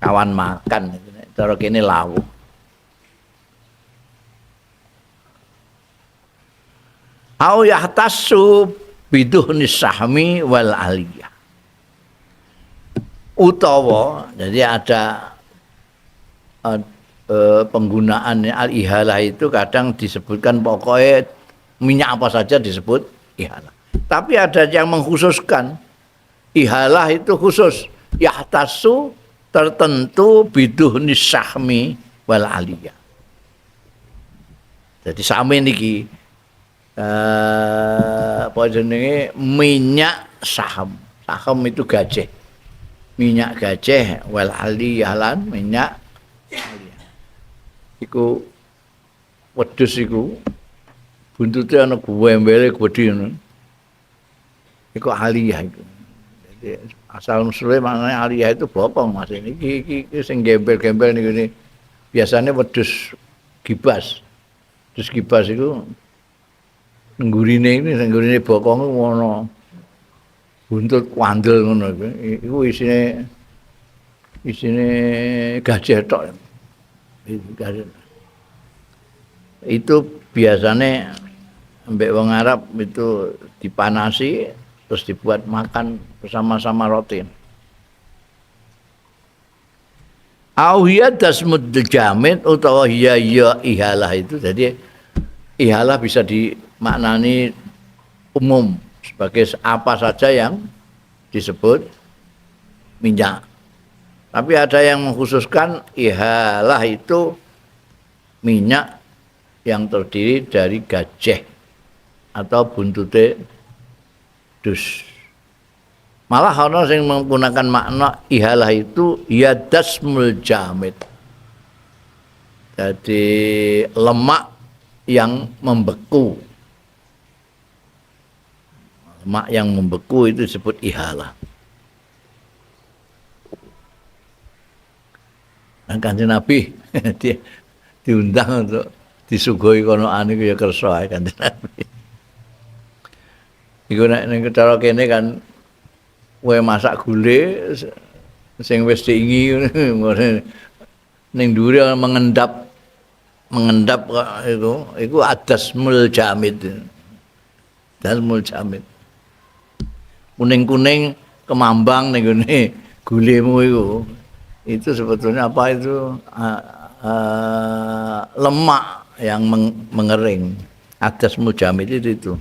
Kawan makan cara kene lawuh. Au yahtassu biduhnis sahmi wal aliyah. Utawa jadi ada penggunaan al-ihalah itu kadang disebutkan pokoknya minyak apa saja disebut ihalah. Tapi ada yang mengkhususkan ihalah itu khusus yahtasu tertentu biduhnis sahmi wal aliyah. Jadi sami niki apa jenenge minyak saham. Saham itu gajah. Minyak gajah wal aliyah lan minyak aliyah. Iku wedhus iku buntute ana guembele gedhe ngono. Iku aliyah iku. Jadi asal usule maknane aliyah itu bokong Mas. Iki sing gembel-gembel niku ini biasanya wedhus gibas. Wedhus gibas iku nenggurine bokong ngono. Buntut kwandel ngono iku isine gajah tok. Itu biasanya mbek wong Arab itu dipanasi terus dibuat makan bersama-sama roti. Au hiya dasmud jamid utawa hiya ihalah itu. Jadi ihalah bisa dimaknani umum sebagai apa saja yang disebut minyak. Tapi ada yang mengkhususkan ihalah itu minyak yang terdiri dari gajah atau buntute dus. Malah ana sing menggunakan makna ihalah itu yadasmul jamid. Jadi lemak yang membeku. Lemak yang membeku itu disebut ihalah. Dan Kanjeng Nabi dia diundang untuk disuguhi konoan iku ya kersa ae Kanjeng Nabi. Iku nek ning cara kene kan kowe masak gule sing wis diingi ning dhuwure mengendap itu adasmul jamid. Dasmul jamid. Kuning-kuning kemambang ning gone gulemu itu sebetulnya apa itu lemak yang mengering. Adasmul jamid itu.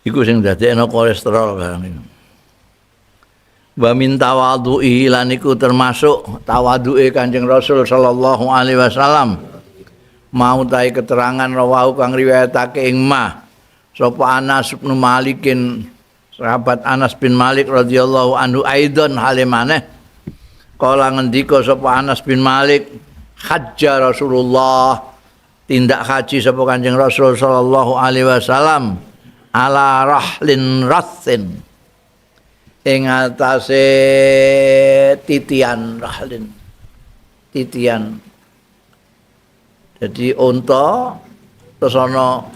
Iku sing dadekno kolesterol kan. Wa min tawadhu'i lan iku termasuk tawadhu'e Kanjeng Rasul sallallahu alaihi wasallam. Mau tahe keterangan rawahu kang riwayatake ing mah sapa Anas bin Malikin sahabat Anas bin Malik radhiyallahu anhu aidon halimane kala ngendika sapa Anas bin Malik hajja Rasulullah tindak haji sapa Kanjeng Rasul sallallahu alaihi wasallam ala rahlin rathin ing atase titian rahlin titian jadi unta terus ana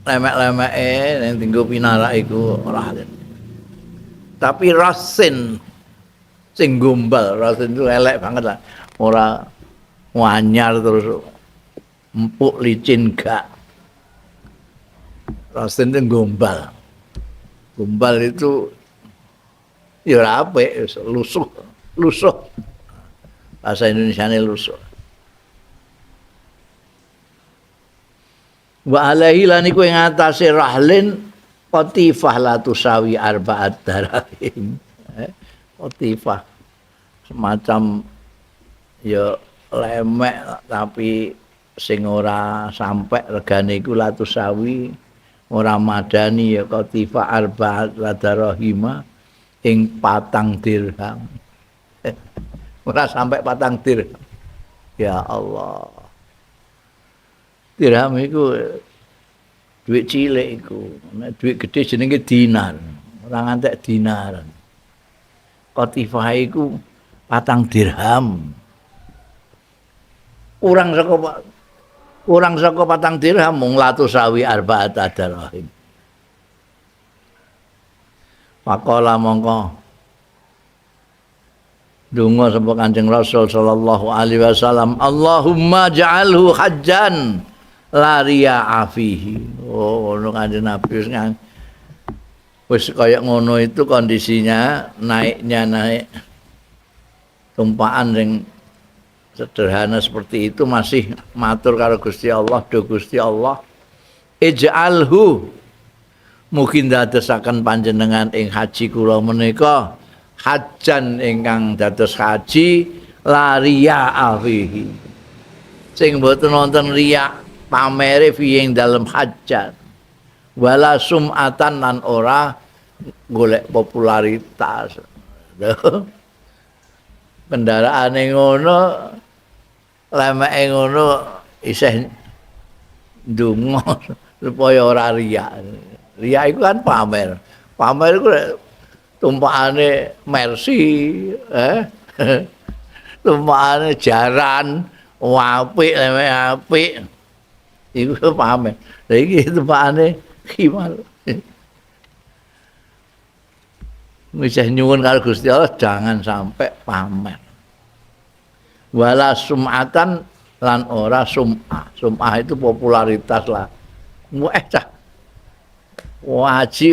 lemek-lemeke ning dienggo pinarak iku rahlin tapi rasin sing gombal rasin itu elek banget lah ora wanyar terus empuk licin gak rasin itu gombal. Gombal itu ya apik, lusuh. Bahasa Indonesiane lusuh. Wa alaihi lan iku ing atase rahlin qatifah la tusawi arba'at darahim. Qatifah semacam ya lemek tapi sing ora sampai regane iku la tusawi ora madani ya qatifa arba'at ladarahima ing 4 dirham. Ora sampai 4 dirham. Ya Allah. Dirham iku duit cilik iku. Nek duit gede jenenge dinar. Ora ngantek dinaran. Qatifah iku 4 dirham. Kurang saka 4 dirham mung latusawi arba'at adarahim. Faqala mongko donga sapa Kanjeng Rasul sallallahu alaihi wasallam, Allahumma ja'alhu hajjan laria afihi. Oh, ngono Kanjeng Nabi wis kaya ngono itu kondisinya naik tumpaan yang sederhana seperti itu masih matur karo Gusti Allah, do Gusti Allah ij'alhu mungkin dadosaken panjenengan ing haji kula menika hajan ingkang dados haji laria afihi sing mboten wonten riya pamere fi ing dalem hajat wala sum'atan lan ora golek popularitas. Kendaraane ngono, lemeke ngono isih ndonga supaya ora riya. Riya iku kan pamer. Pamer iku tumpakane Mercy, tumpakane jaran apik, lemeke apik. Iku pamer. Lah iki tumpakane khimar. Wis nyuwun karo Gusti Allah jangan sampai pamer. Wala sum'atan lan ora sum'ah. Sum'ah itu popularitas lah. Cah. Waji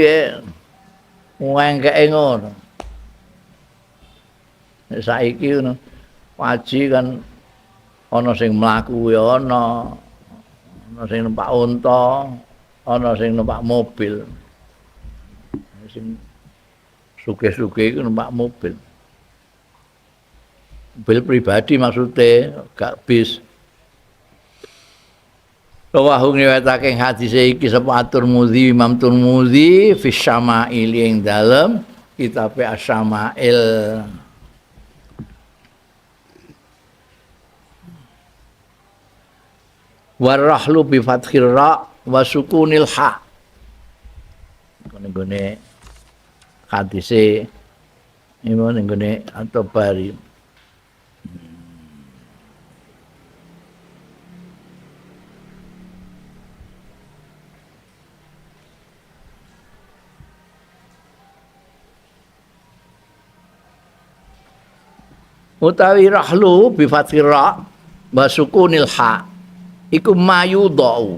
ngengkeke ngono. Saiki ngono. Waji kan ana sing mlaku ya ana sing numpak unta, ana sing numpak mobil. Sing sugih-sugih iku numpak mobil. Mobil pribadi maksudnya, gak bis. Rawahu ngriwayatake hadis iki sapa At-Tirmidzi, Imam Tirmidzi fi Syama'il ing dalem kitab Asy-Syama'il. Warahlu bi fathir ra wa sukunil ha. Ngene hadise iki ngene At-Tabari. Utawi rahlu bi fathir ra wa sukunil ha iku mayudau.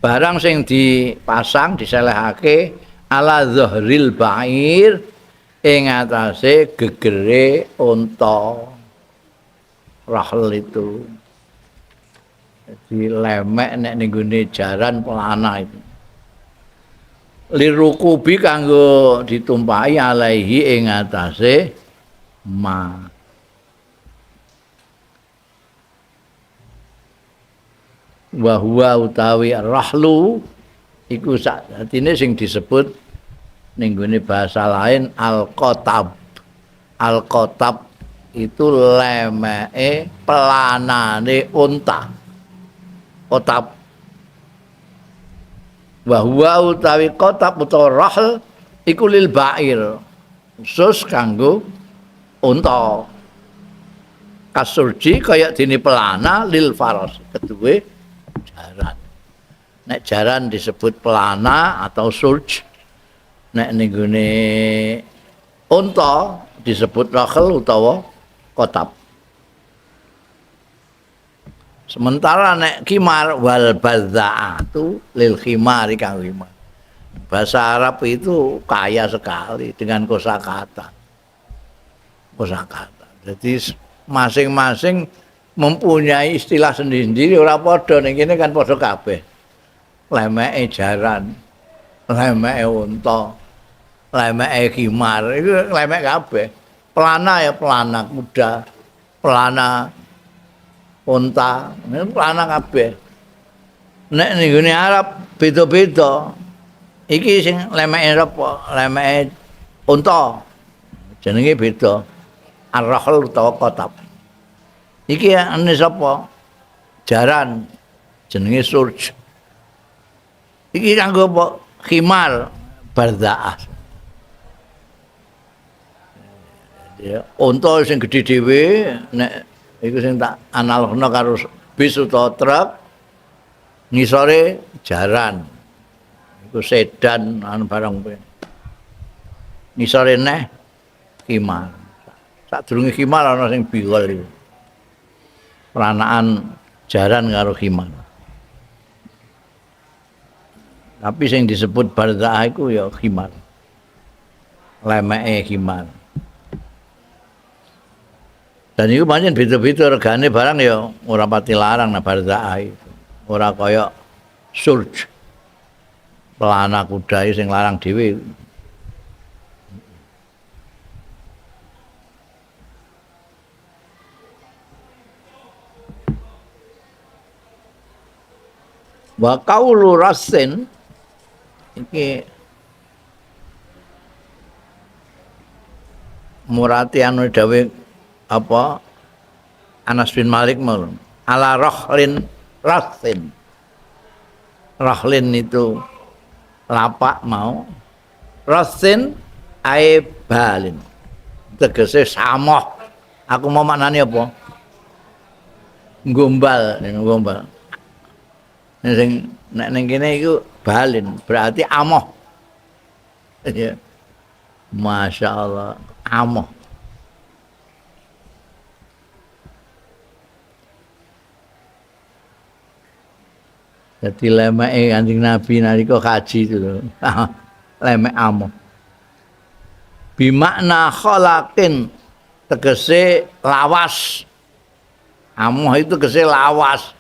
Barang sing dipasang diselehake ala zahril ba'ir ing atase gegere unta. Rahl itu jadi lemek nek ning gone jaran pelana itu. Lirukubi kanggo ditumpahi alaihi ing atase ma. Wa huwa utawi rahlu iku sakjatine sing disebut ning gone bahasa lain al-qatab. Al-qatab itu lemeke pelanane unta. Qatab. Wa huwa utawi qatab utawa rahl iku lil ba'ir. Khusus kanggo unta. Kasurji kaya dene pelana lil faras. Kedue jaran. Nek jaran disebut pelana atau surj. Nek ning gone unta disebut rakhel utawa qatab. Sementara nek khimar wal badzaatu lil khimari kang khimar. Bahasa Arab itu kaya sekali dengan kosakata. Kosakata. Jadi masing-masing mempunyai istilah sendiri-sendiri, ora padha ning kene kan padha kabeh. Lemeke jaran, lemeke unta, lemeke khimar, itu lemek kabeh. Pelana ya pelana kuda, pelana unta, pelana kabeh. Nek ning gone Arab beda-beda. Iki sing lemeke apa? Lemeke unta. Jenenge beda. Ar-rahl utawa qatab. Iki ane sapa? Jaran jenenge surj. Iki kanggo apa? Khimar bardaah. Ya, unta sing gedhe dhewe nek iku sing tak analogno karo bis utawa truk ngisore jaran. Iku sedan anu barang kuwi. Ngisore neh khimar. Sadurunge khimar ana sing bigol iku. Peranaan jaran karo khimar. Tapi sing disebut barzah iku ya khimar. Lemeke khimar. Dan itu pancen beda-beda regane barang ya ora pati larang nah barzah itu. Ora kaya surj. Pelana kuda sing larang dhewe. Wa qaulu rasin iki murati anu dawe apa Anas bin Malik mau ala rahlin rasin. Rahlin itu lapak mau rasin aibalin tegese samoh. Aku mau maknane apa? Gombal, gombal. Sing nek ning kene iku balin, berarti amoh. Ya. Masya Allah, amoh. Jadi lemeke Kanjeng Nabi nalika kaji itu lho. Lemek amoh. Bimakna khalaqin tegese lawas. Amoh itu tegese lawas.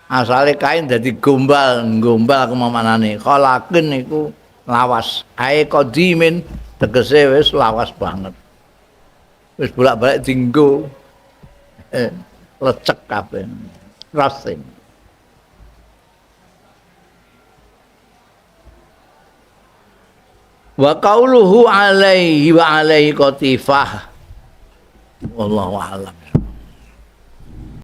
Asale kain dadi gombal aku mamanane. Khalaqin iku lawas. Ae qadimin tegese wis lawas banget. Wis bolak-balik dinggo. Lecek kabeh. Rasin. Wa qauluhu alaihi wa alaihi qatifah. Wallahu a'lam.